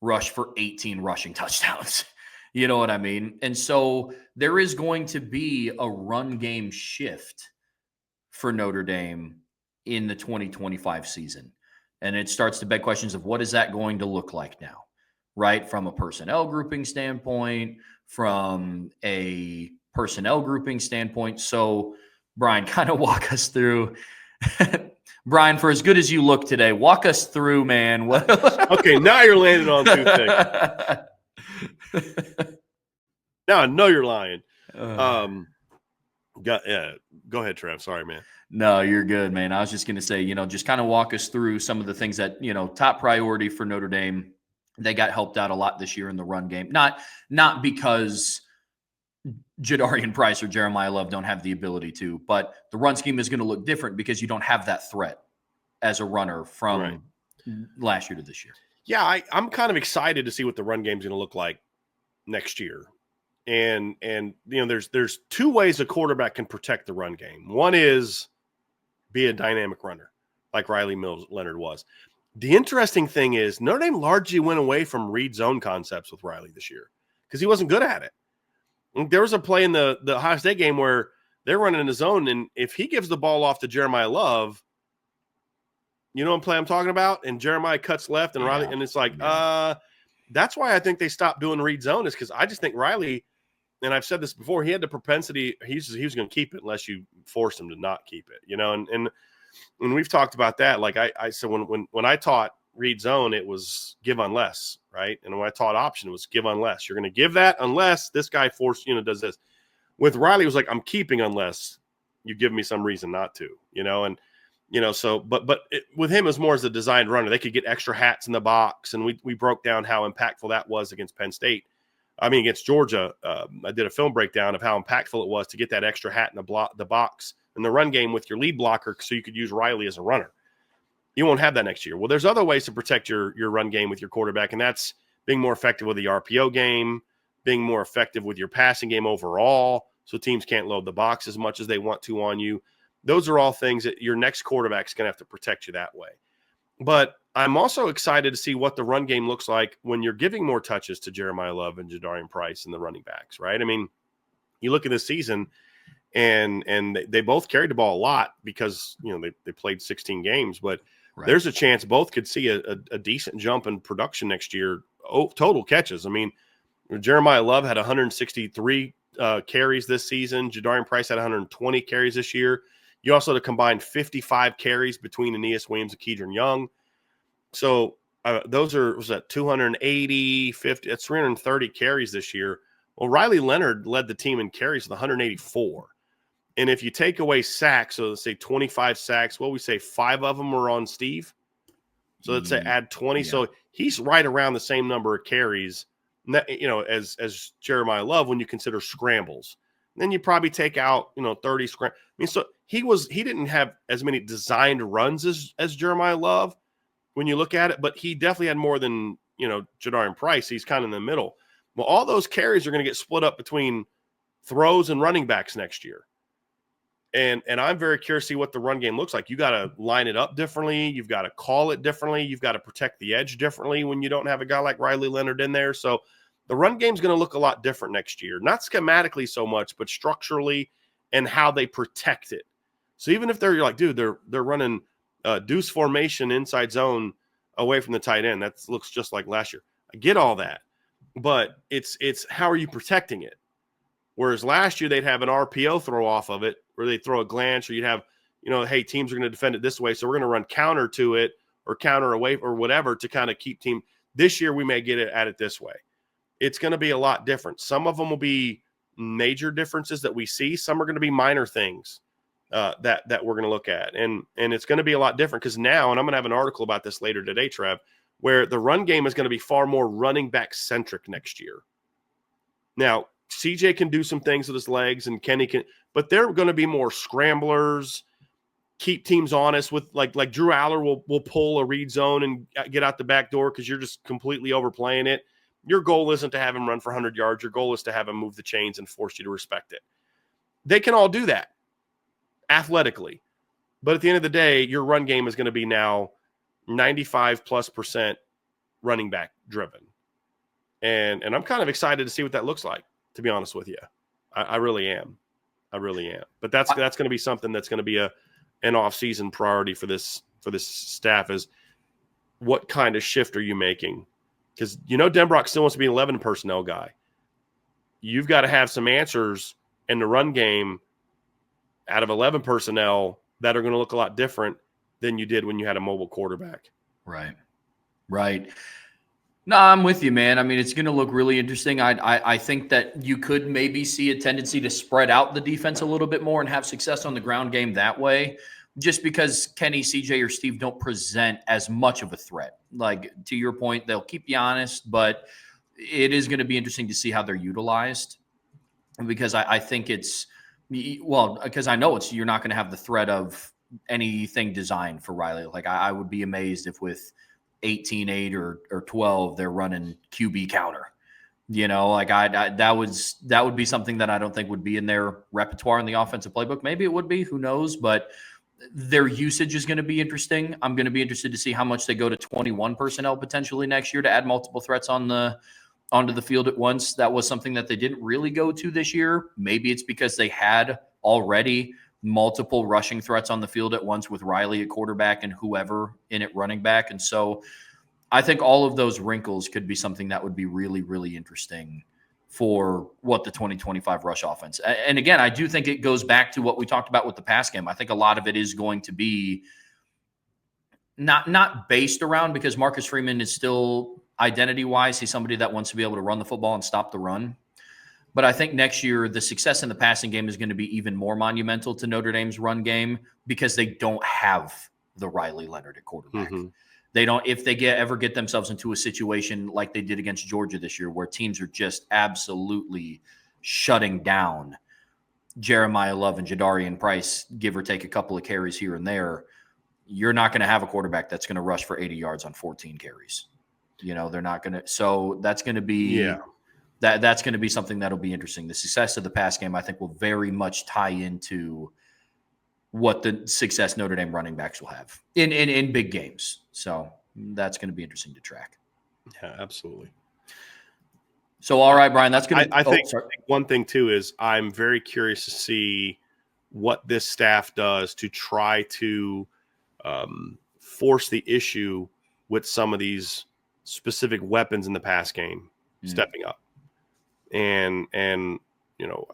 A: rush for 18 rushing touchdowns. You know what I mean? And so there is going to be a run game shift for Notre Dame in the 2025 season. And it starts to beg questions of what is that going to look like now, right? From a personnel grouping standpoint, from a personnel grouping standpoint. So, Brian, kind of walk us through. Brian, for as good as you look today, walk us through, man.
B: Okay, now you're landing on two things. Now I know you're lying. Go ahead, Trev. Sorry, man.
A: No, you're good, man. I was just going to say, just kind of walk us through some of the things that, top priority for Notre Dame. They got helped out a lot this year in the run game. Not because Jadarian Price or Jeremiah Love don't have the ability to, but the run scheme is going to look different because you don't have that threat as a runner from last year to this year.
B: Yeah, I'm kind of excited to see what the run game is going to look like next year. And there's two ways a quarterback can protect the run game. One is be a dynamic runner like Riley Leonard was. The interesting thing is Notre Dame largely went away from read zone concepts with Riley this year because he wasn't good at it. There was a play in the Ohio State game where they're running in the zone, and if he gives the ball off to Jeremiah Love, you know what play I'm talking about? And Jeremiah cuts left, and Riley, and it's like, that's why I think they stopped doing read zone, is because I just think Riley, and I've said this before, he had the propensity, he was going to keep it unless you forced him to not keep it, and we've talked about that. Like I said, when I taught read zone, it was give unless, right? And when I taught option, it was give unless. You're going to give that unless this guy does this. With Riley, it was like, I'm keeping unless you give me some reason not to, so, but with him, it was more as a designed runner. They could get extra hats in the box, and we broke down how impactful that was against Penn State. Against Georgia. I did a film breakdown of how impactful it was to get that extra hat in the box in the run game with your lead blocker, so you could use Riley as a runner. You won't have that next year. Well, there's other ways to protect your run game with your quarterback, and that's being more effective with the RPO game, being more effective with your passing game overall, so teams can't load the box as much as they want to on you. Those are all things that your next quarterback's going to have to protect you that way. But I'm also excited to see what the run game looks like when you're giving more touches to Jeremiah Love and Jadarian Price and the running backs, right? You look at this season, and they both carried the ball a lot because, they played 16 games, but there's a chance both could see a decent jump in production next year, total catches. Jeremiah Love had 163 carries this season. Jadarian Price had 120 carries this year. You also had a combined 55 carries between Aeneas Williams and Keedron Young. So those was that 280, 50, that's 330 carries this year. Well, Riley Leonard led the team in carries with 184. And if you take away sacks, so let's say 25 sacks, we say 5 of them were on Steve. So let's say add 20. Yeah. So he's right around the same number of carries, as Jeremiah Love when you consider scrambles. And then you probably take out, 30 scrambles. So he didn't have as many designed runs as Jeremiah Love when you look at it, but he definitely had more than, Jadarian Price. He's kind of in the middle. Well, all those carries are going to get split up between throws and running backs next year. And I'm very curious to see what the run game looks like. You got to line it up differently. You've got to call it differently. You've got to protect the edge differently when you don't have a guy like Riley Leonard in there. So the run game is going to look a lot different next year. Not schematically so much, but structurally and how they protect it. So even if they're like, dude, they're running deuce formation inside zone away from the tight end. That looks just like last year. I get all that. But it's how are you protecting it? Whereas last year they'd have an RPO throw off of it where they throw a glance, or you'd have, hey, teams are going to defend it this way, so we're going to run counter to it or counter away or whatever to kind of keep team. This year we may get it at it this way. It's going to be a lot different. Some of them will be major differences that we see. Some are going to be minor things that we're going to look at, and it's going to be a lot different because now, and I'm going to have an article about this later today, Trev, where the run game is going to be far more running back centric next year. Now, CJ can do some things with his legs, and Kenny can, but they're going to be more scramblers, keep teams honest with like Drew Aller will pull a read zone and get out the back door because you're just completely overplaying it. Your goal isn't to have him run for 100 yards. Your goal is to have him move the chains and force you to respect it. They can all do that athletically. But at the end of the day, your run game is going to be now 95+% running back driven. And I'm kind of excited to see what that looks like, to be honest with you. I really am. I really am. But that's going to be something that's going to be an off-season priority for this staff is what kind of shift are you making? Because Denbrock still wants to be an 11 personnel guy. You've got to have some answers in the run game out of 11 personnel that are going to look a lot different than you did when you had a mobile quarterback.
A: Right. No, I'm with you, man. I mean, it's going to look really interesting. I think that you could maybe see a tendency to spread out the defense a little bit more and have success on the ground game that way, just because Kenny, CJ, or Steve don't present as much of a threat. Like, to your point, they'll keep you honest, but it is going to be interesting to see how they're utilized, because I think it's – well, because I know you're not going to have the threat of anything designed for Riley. Like, I would be amazed if with 18-8 or 12 they're running QB counter. Like that would be something that I don't think would be in their repertoire in the offensive playbook. Maybe it would be, who knows, but their usage is going to be interesting. I'm going to be interested to see how much they go to 21 personnel potentially next year to add multiple threats onto the field at once. That was something that they didn't really go to this year. Maybe it's because they had already multiple rushing threats on the field at once with Riley at quarterback and whoever in at running back. And so I think all of those wrinkles could be something that would be really, really interesting for what the 2025 rush offense. And again, I do think it goes back to what we talked about with the pass game. I think a lot of it is going to be not based around, because Marcus Freeman is still identity-wise, he's somebody that wants to be able to run the football and stop the run. But I think next year, the success in the passing game is going to be even more monumental to Notre Dame's run game because they don't have the Riley Leonard at quarterback. Mm-hmm. They don't, if they ever get themselves into a situation like they did against Georgia this year, where teams are just absolutely shutting down Jeremiah Love and Jadarian Price, give or take a couple of carries here and there, you're not going to have a quarterback that's going to rush for 80 yards on 14 carries. They're not going to. So that's going to be that's going to be something that'll be interesting. The success of the pass game, I think, will very much tie into what the success Notre Dame running backs will have in big games. So that's going to be interesting to track.
B: Yeah, absolutely.
A: So, all right, Brian, that's going to –
B: I think one thing, too, is I'm very curious to see what this staff does to try to force the issue with some of these specific weapons in the pass game stepping up. And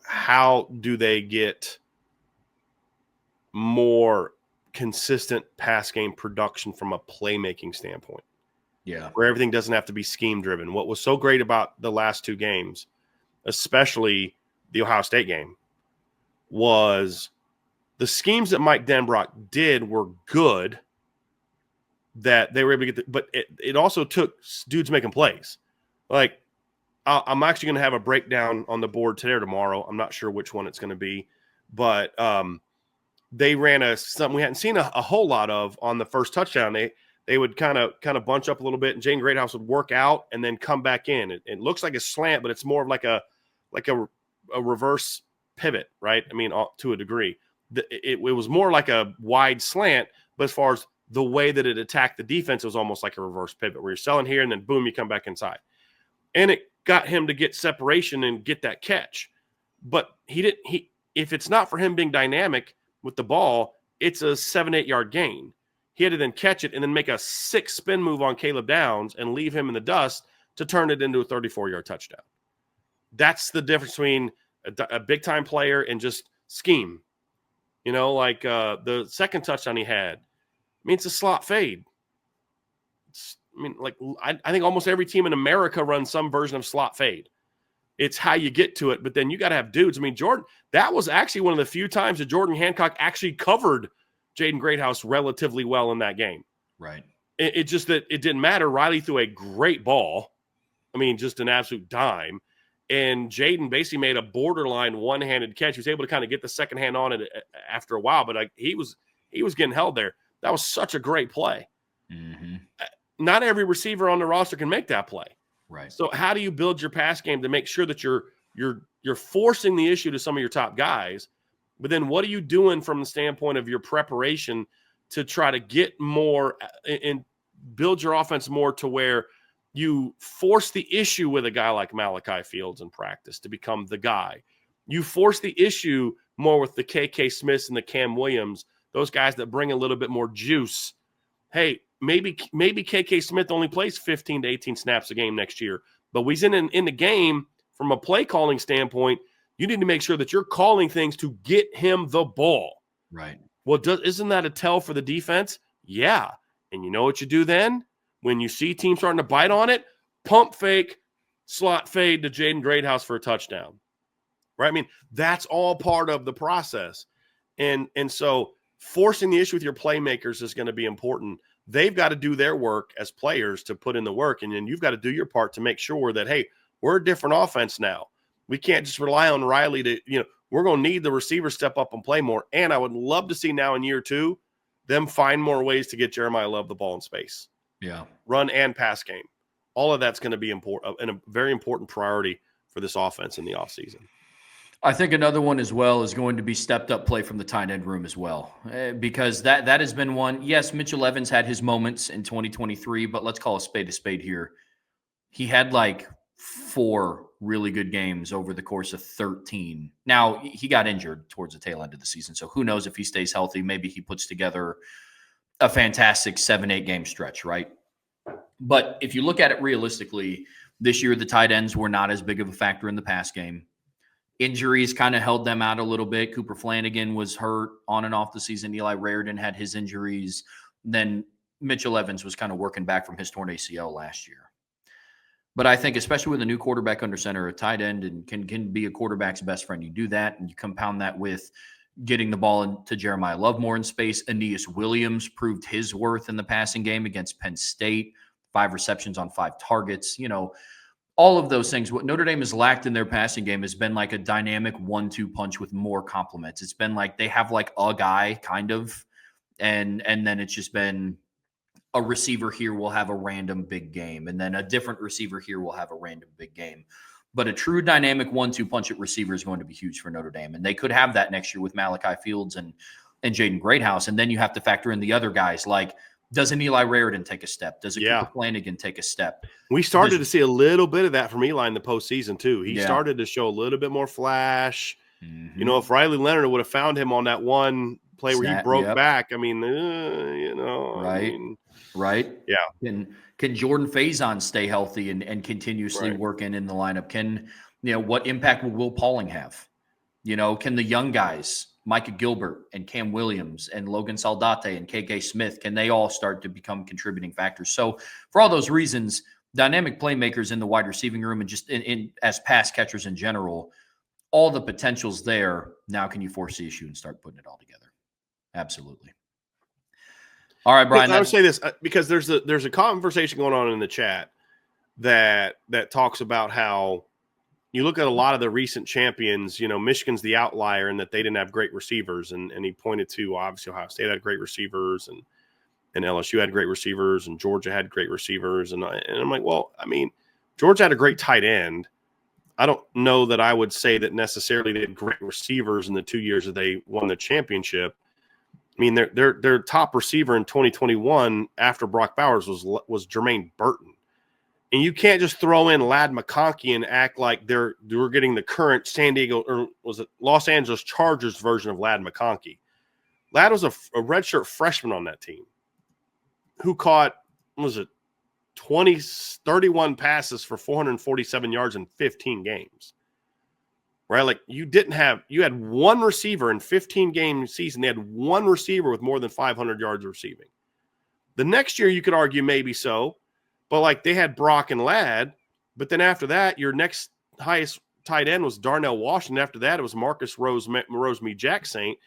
B: how do they get more consistent pass game production from a playmaking standpoint?
A: Yeah.
B: Where everything doesn't have to be scheme driven. What was so great about the last two games, especially the Ohio State game, was the schemes that Mike Denbrock did were good, that they were able to get but it also took dudes making plays. Like, I'm actually going to have a breakdown on the board today or tomorrow. I'm not sure which one it's going to be, but they ran something we hadn't seen a whole lot of on the first touchdown. They would kind of bunch up a little bit, and Jane Greathouse would work out and then come back in. It looks like a slant, but it's more of like a reverse pivot, right? I mean, to a degree. It was more like a wide slant, but as far as the way that it attacked the defense, it was almost like a reverse pivot where you're selling here and then boom, you come back inside. And it got him to get separation and get that catch. But if it's not for him being dynamic with the ball, it's a 7-8 yard gain. He had to then catch it and then make a 6 spin move on Caleb Downs and leave him in the dust to turn it into a 34-yard touchdown. That's the difference between a big-time player and just scheme. Like the second touchdown he had, it's a slot fade. I think almost every team in America runs some version of slot fade. It's how you get to it, but then you got to have dudes. I mean, Jordan, that was actually one of the few times that Jordan Hancock actually covered Jaden Greathouse relatively well in that game.
A: Right.
B: It just that it didn't matter. Riley threw a great ball. I mean, just an absolute dime. And Jaden basically made a borderline one-handed catch. He was able to kind of get the second hand on it after a while, but he was getting held there. That was such a great play.
A: Mm-hmm.
B: Not every receiver on the roster can make that play.
A: Right.
B: So how do you build your pass game to make sure that you're forcing the issue to some of your top guys? But then what are you doing from the standpoint of your preparation to try to get more and build your offense more to where you force the issue with a guy like Malachi Fields in practice to become the guy. You force the issue more with the KK Smiths and the Cam Williams, those guys that bring a little bit more juice. Hey, maybe KK Smith only plays 15 to 18 snaps a game next year, but he's in the game from a play calling standpoint. You need to make sure that you're calling things to get him the ball.
A: Right.
B: Well, isn't that a tell for the defense? Yeah. And you know what you do then? When you see teams starting to bite on it, pump fake, slot fade to Jaden Greathouse for a touchdown. Right? I mean, that's all part of the process. And so forcing the issue with your playmakers is going to be important. They've got to do their work as players to put in the work, and then you've got to do your part to make sure that, hey, we're a different offense now. We can't just rely on Riley to, we're going to need the receiver step up and play more. And I would love to see now in year 2 them find more ways to get Jeremiah Love the ball in space.
A: Yeah.
B: Run and pass game. All of that's going to be important and a very important priority for this offense in the offseason.
A: I think another one as well is going to be stepped up play from the tight end room as well, because that has been one. Yes, Mitchell Evans had his moments in 2023, but let's call a spade here. He had like 4 really good games over the course of 13. Now, he got injured towards the tail end of the season, so who knows if he stays healthy. Maybe he puts together a fantastic 7-8 game stretch, right? But if you look at it realistically, this year the tight ends were not as big of a factor in the pass game. Injuries kind of held them out a little bit. Cooper Flanagan was hurt on and off the season. Eli Raridan had his injuries. Then Mitchell Evans was kind of working back from his torn ACL last year. But I think, especially with a new quarterback under center, a tight end and can be a quarterback's best friend. You do that, and you compound that with getting the ball into Jeremiah Love more in space. Aeneas Williams proved his worth in the passing game against Penn State. 5 receptions on 5 targets. All of those things. What Notre Dame has lacked in their passing game has been like a dynamic 1-2 punch with more compliments. It's been like they have like a guy kind of, and then it's just been a receiver here will have a random big game, and then a different receiver here will have a random big game. But a true dynamic 1-2 punch at receiver is going to be huge for Notre Dame, and they could have that next year with Malachi Fields and Jaden Greathouse. And then you have to factor in the other guys like, doesn't Eli Raridan take a step? Does Cooper Flanagan take a step?
B: We started to see a little bit of that from Eli in the postseason, too. He started to show a little bit more flash.
A: Mm-hmm.
B: If Riley Leonard would have found him on that one play where he broke back, I mean,
A: right. Right.
B: Yeah.
A: Can Jordan Faison stay healthy and continuously work in the lineup? Can, what impact will Will Pauling have? Can the young guys, Micah Gilbert and Cam Williams and Logan Saldate and KK Smith, can they all start to become contributing factors? So for all those reasons, dynamic playmakers in the wide receiving room and just in as pass catchers in general, all the potential's there. Now can you force the issue and start putting it all together? Absolutely. All right, Brian.
B: I would say this because there's a conversation going on in the chat that talks about how you look at a lot of the recent champions, Michigan's the outlier in that they didn't have great receivers. And he pointed to, obviously, Ohio State had great receivers and LSU had great receivers and Georgia had great receivers. And I'm like, well, I mean, Georgia had a great tight end. I don't know that I would say that necessarily they had great receivers in the 2 years that they won the championship. I mean, their top receiver in 2021 after Brock Bowers was Jermaine Burton. And you can't just throw in Ladd McConkey and act like we're getting the current San Diego or was it Los Angeles Chargers version of Ladd McConkey. Ladd was a redshirt freshman on that team who caught, 31 passes for 447 yards in 15 games. Right? Like you had one receiver in 15 game season. They had one receiver with more than 500 yards receiving. The next year you could argue maybe so. But like they had Brock and Ladd, but then after that, your next highest tight end was Darnell Washington. After that, it was Marcus Jack Saint.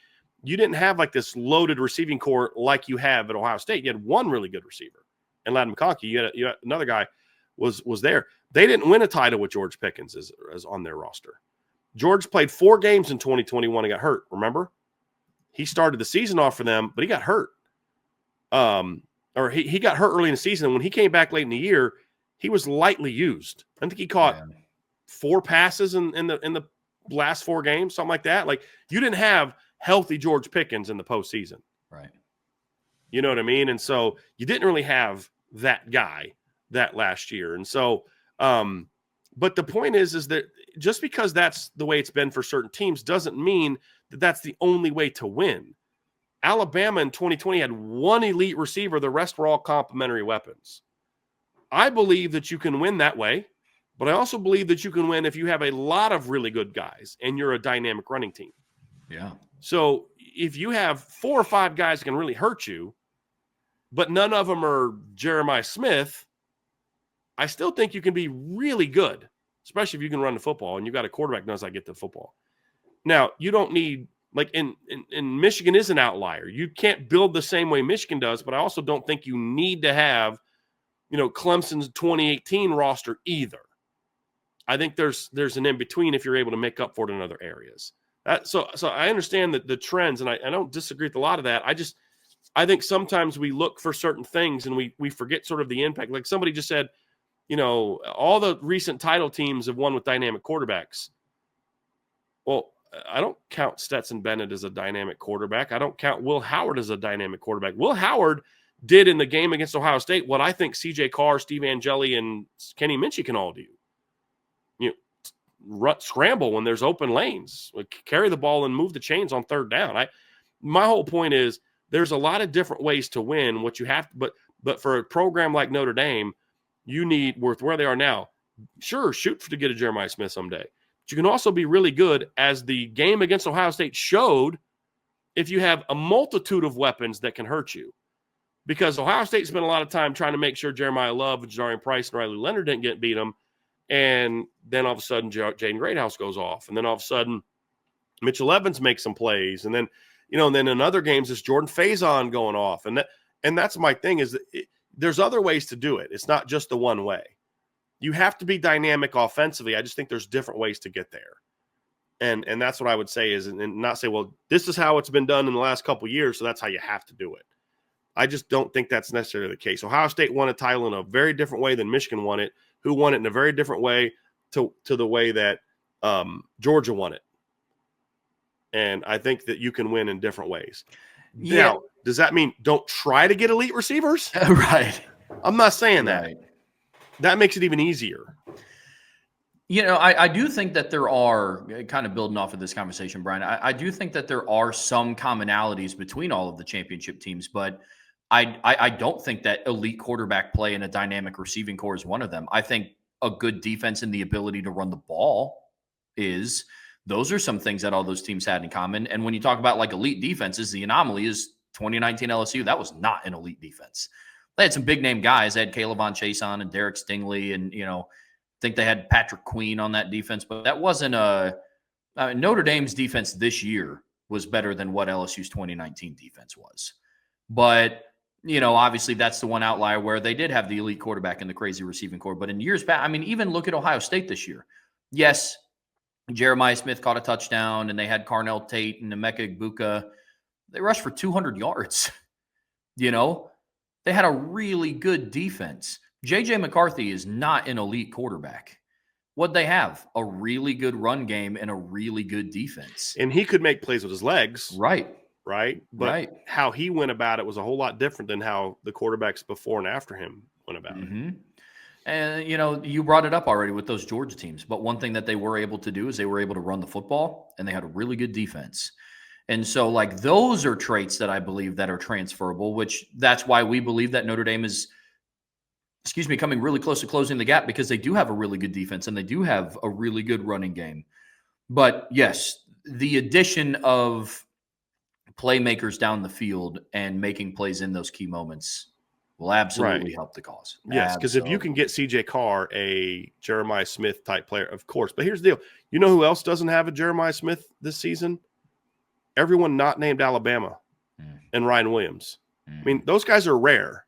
B: You didn't have like this loaded receiving core like you have at Ohio State. You had one really good receiver, and Ladd McConkey. You had another guy was there. They didn't win a title with George Pickens as on their roster. George played 4 games in 2021 and got hurt. Remember, he started the season off for them, but he got hurt. Or he got hurt early in the season. And when he came back late in the year, he was lightly used. I think he caught 4 passes in the last 4 games, something like that. Like, you didn't have healthy George Pickens in the postseason.
A: Right.
B: You know what I mean? And so you didn't really have that guy that last year. And so, but the point is that just because that's the way it's been for certain teams doesn't mean that that's the only way to win. Alabama in 2020 had 1 elite receiver. The rest were all complementary weapons. I believe that you can win that way, but I also believe that you can win if you have a lot of really good guys and you're a dynamic running team.
A: Yeah.
B: So if you have 4 or 5 guys that can really hurt you, but none of them are Jeremiah Smith, I still think you can be really good, especially if you can run the football and you got a quarterback that knows how to get the football. Now, you don't need, like in Michigan is an outlier. You can't build the same way Michigan does, but I also don't think you need to have, Clemson's 2018 roster either. I think there's an in-between if you're able to make up for it in other areas. So I understand the trends, and I don't disagree with a lot of that. I think sometimes we look for certain things and we forget sort of the impact. Like somebody just said, all the recent title teams have won with dynamic quarterbacks. Well, I don't count Stetson Bennett as a dynamic quarterback. I don't count Will Howard as a dynamic quarterback. Will Howard did in the game against Ohio State what I think C.J. Carr, Steve Angeli, and Kenny Minchey can all do. Scramble when there's open lanes, carry the ball and move the chains on 3rd down. My whole point is there's a lot of different ways to win. What you have, but for a program like Notre Dame, you need, with where they are now, sure, shoot to get a Jeremiah Smith someday. But you can also be really good, as the game against Ohio State showed, if you have a multitude of weapons that can hurt you. Because Ohio State spent a lot of time trying to make sure Jeremiah Love, Jadarian Price, and Riley Leonard didn't beat them. And then all of a sudden, Jaden Greathouse goes off. And then all of a sudden, Mitchell Evans makes some plays. And then, and then in other games, it's Jordan Faison going off. And that's my thing is that there's other ways to do it. It's not just the one way. You have to be dynamic offensively. I just think there's different ways to get there. And that's what I would say is, and not say, well, this is how it's been done in the last couple of years, so that's how you have to do it. I just don't think that's necessarily the case. Ohio State won a title in a very different way than Michigan won it, who won it in a very different way to the way that Georgia won it. And I think that you can win in different ways. Yeah. Now, does that mean don't try to get elite receivers?
A: Right.
B: I'm not saying that.
A: Right.
B: That makes it even easier.
A: I do think that there are, kind of building off of this conversation, Brian, I do think that there are some commonalities between all of the championship teams, but I don't think that elite quarterback play and a dynamic receiving core is one of them. I think a good defense and the ability to run the ball is. Those are some things that all those teams had in common. And when you talk about like elite defenses, the anomaly is 2019 LSU. That was not an elite defense. They had some big name guys. They had Caleb Von Chason and Derek Stingley, and I think they had Patrick Queen on that defense. But that wasn't Notre Dame's defense this year was better than what LSU's 2019 defense was. But obviously that's the one outlier where they did have the elite quarterback and the crazy receiving core. But in years back, even look at Ohio State this year. Yes, Jeremiah Smith caught a touchdown, and they had Carnell Tate and Emeka Egbuka. They rushed for 200 yards. They had a really good defense. J.J. McCarthy is not an elite quarterback. What'd they have? A really good run game and a really good defense.
B: And he could make plays with his legs.
A: Right.
B: But how he went about it was a whole lot different than how the quarterbacks before and after him went about it.
A: And, you brought it up already with those Georgia teams. But one thing that they were able to do is they were able to run the football, and they had a really good defense. And so, those are traits that I believe that are transferable, which that's why we believe that Notre Dame is, coming really close to closing the gap, because they do have a really good defense and they do have a really good running game. But, yes, the addition of playmakers down the field and making plays in those key moments will absolutely help the cause.
B: Yes, because if you can get CJ Carr, a Jeremiah Smith type player, of course. But here's the deal. You know who else doesn't have a Jeremiah Smith this season? Everyone not named Alabama and Ryan Williams. I mean, those guys are rare.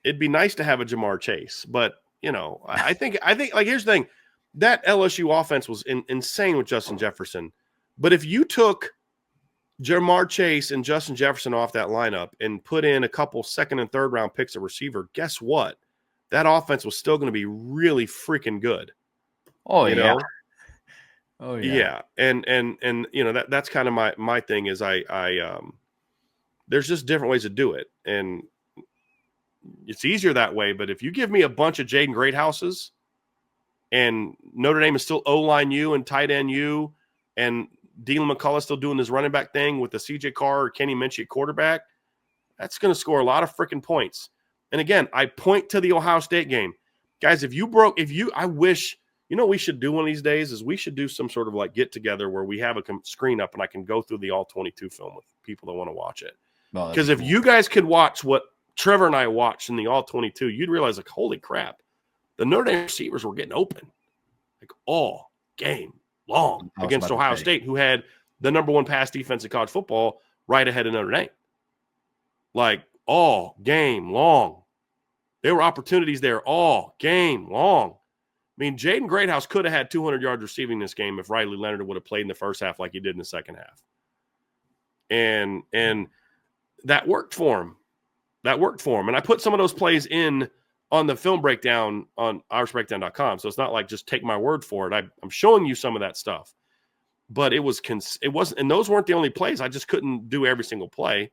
B: It'd be nice to have a Jamar Chase, but I think like here's the thing. That LSU offense was insane with Justin Jefferson. But if you took Jamar Chase and Justin Jefferson off that lineup and put in a couple second and third round picks at receiver, guess what? That offense was still going to be really freaking good.
A: Oh,
B: you
A: yeah.
B: know?
A: Oh, yeah.
B: Yeah. And that's kind of my thing is there's just different ways to do it. And it's easier that way. But if you give me a bunch of Jaden Greathouses and Notre Dame is still O-line U and tight end U and Dean McCullough still doing this running back thing with the CJ Carr or Kenny Minchie at quarterback, that's going to score a lot of freaking points. And again, I point to the Ohio State game. Guys, I wish, what we should do one of these days is we should do some sort of like get together where we have a screen up and I can go through the all 22 film with people that want to watch it. Because if you guys could watch what Trevor and I watched in the all 22, you'd realize like, holy crap, the Notre Dame receivers were getting open like all game long against Ohio State, who had the number one pass defense in college football right ahead of Notre Dame. Like all game long. There were opportunities there all game long. I mean, Jaden Greathouse could have had 200 yards receiving this game if Riley Leonard would have played in the first half like he did in the second half. And that worked for him. And I put some of those plays in on the film breakdown on irishbreakdown.com. So it's not like just take my word for it. I'm showing you some of that stuff. But it wasn't, and those weren't the only plays. I just couldn't do every single play.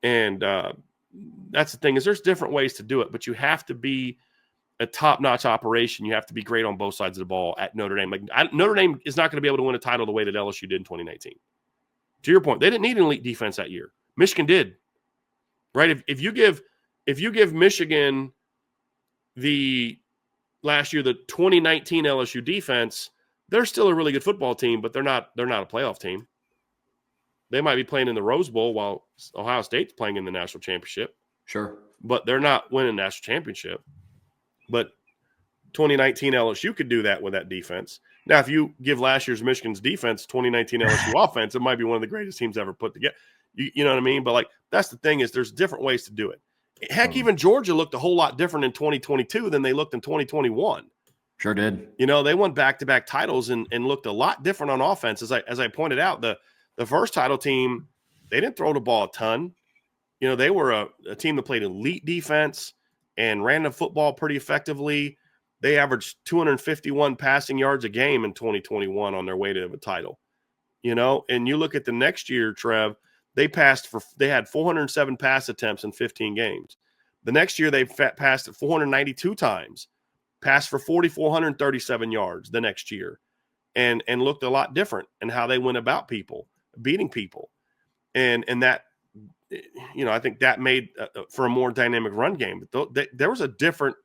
B: And that's the thing is there's different ways to do it, but you have to be a top-notch operation. You have to be great on both sides of the ball at Notre Dame. Notre Dame is not going to be able to win a title the way that LSU did in 2019. To your point, they didn't need an elite defense that year. Michigan did, right? If you give Michigan last year the 2019 LSU defense, they're still a really good football team, but they're not a playoff team. They might be playing in the Rose Bowl while Ohio State's playing in the national championship.
A: Sure.
B: But they're not winning national championship. But 2019 LSU could do that with that defense. Now, if you give last year's Michigan's defense 2019 LSU offense, it might be one of the greatest teams ever put together. You know what I mean? But like that's the thing is there's different ways to do it. Heck, even Georgia looked a whole lot different in 2022 than they looked in 2021.
A: Sure did.
B: They won back-to-back titles and looked a lot different on offense. As I pointed out, the first title team, they didn't throw the ball a ton. They were a team that played elite defense and ran the football pretty effectively. They averaged 251 passing yards a game in 2021 on their way to the title. And you look at the next year, Trev, they had 407 pass attempts in 15 games. The next year, they passed it 492 times, passed for 437 yards the next year, and looked a lot different in how they went about beating people. And that, I think that made for a more dynamic run game. But there was a different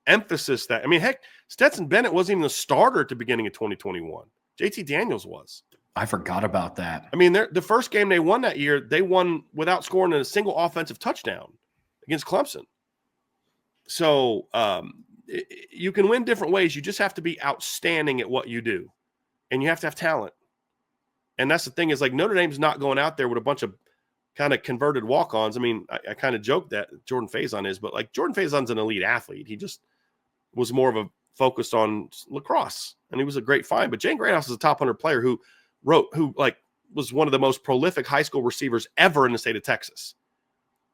B: emphasis heck, Stetson Bennett wasn't even the starter at the beginning of 2021. JT Daniels was.
A: I forgot about that.
B: The first game they won that year, they won without scoring a single offensive touchdown against Clemson. So you can win different ways. You just have to be outstanding at what you do. And you have to have talent. And that's the thing is like Notre Dame's not going out there with a bunch of kind of converted walk-ons. I kind of joked that Jordan Faison is, but like Jordan Faison's an elite athlete. He just was more of a focused on lacrosse, and he was a great find. But Jaden Greathouse is a top 100 player who was one of the most prolific high school receivers ever in the state of Texas.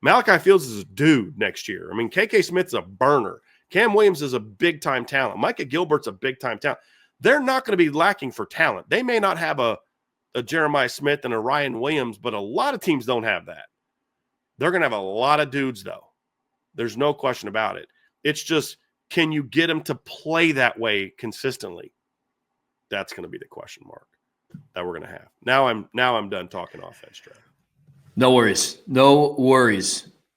B: Malachi Fields is a dude next year. KK Smith's a burner. Cam Williams is a big-time talent. Micah Gilbert's a big-time talent. They're not going to be lacking for talent. They may not have a Jeremiah Smith and a Ryan Williams, but a lot of teams don't have that. They're going to have a lot of dudes, though. There's no question about it. It's just, can you get them to play that way consistently? That's going to be the question mark that we're going to have. Now I'm done talking offense, Trevor.
A: No worries.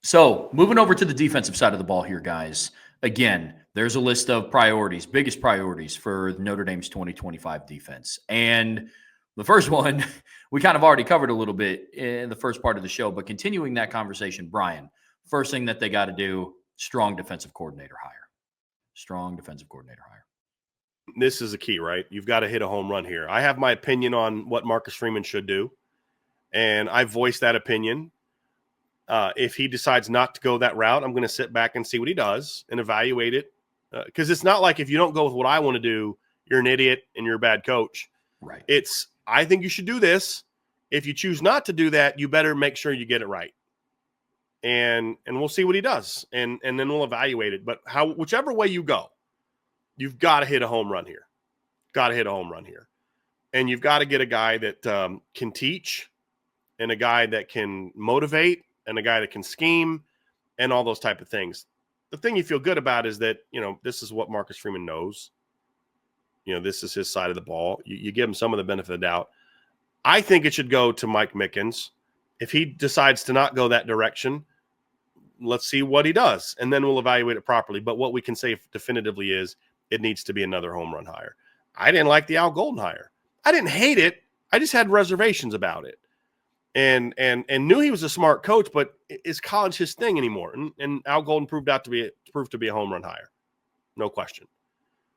A: So moving over to the defensive side of the ball here, guys. Again, there's a list of priorities, biggest priorities for Notre Dame's 2025 defense. And the first one, we kind of already covered a little bit in the first part of the show, but continuing that conversation, Bryan, First thing that they got to do, strong defensive coordinator hire. Strong defensive coordinator hire.
B: This is the key, right? You've got to hit a home run here. I have my opinion on what Marcus Freeman should do, and I voiced that opinion. If he decides not to go that route, I'm going to sit back and see what he does and evaluate it. Because it's not like if you don't go with what I want to do, you're an idiot and you're a bad coach.
A: Right.
B: It's, I think you should do this. If you choose not to do that, you better make sure you get it right. And we'll see what he does. And then we'll evaluate it. But whichever way you go, you've got to hit a home run here. Got to hit a home run here. And you've got to get a guy that can teach, and a guy that can motivate, and a guy that can scheme, and all those type of things. The thing you feel good about is that, this is what Marcus Freeman knows. This is his side of the ball. You give him some of the benefit of the doubt. I think it should go to Mike Mickens. If he decides to not go that direction, let's see what he does, and then we'll evaluate it properly. But what we can say definitively is it needs to be another home run hire. I didn't like the Al Golden hire. I didn't hate it. I just had reservations about it. And knew he was a smart coach, but is college his thing anymore? And Al Golden proved to be a home run hire. No question.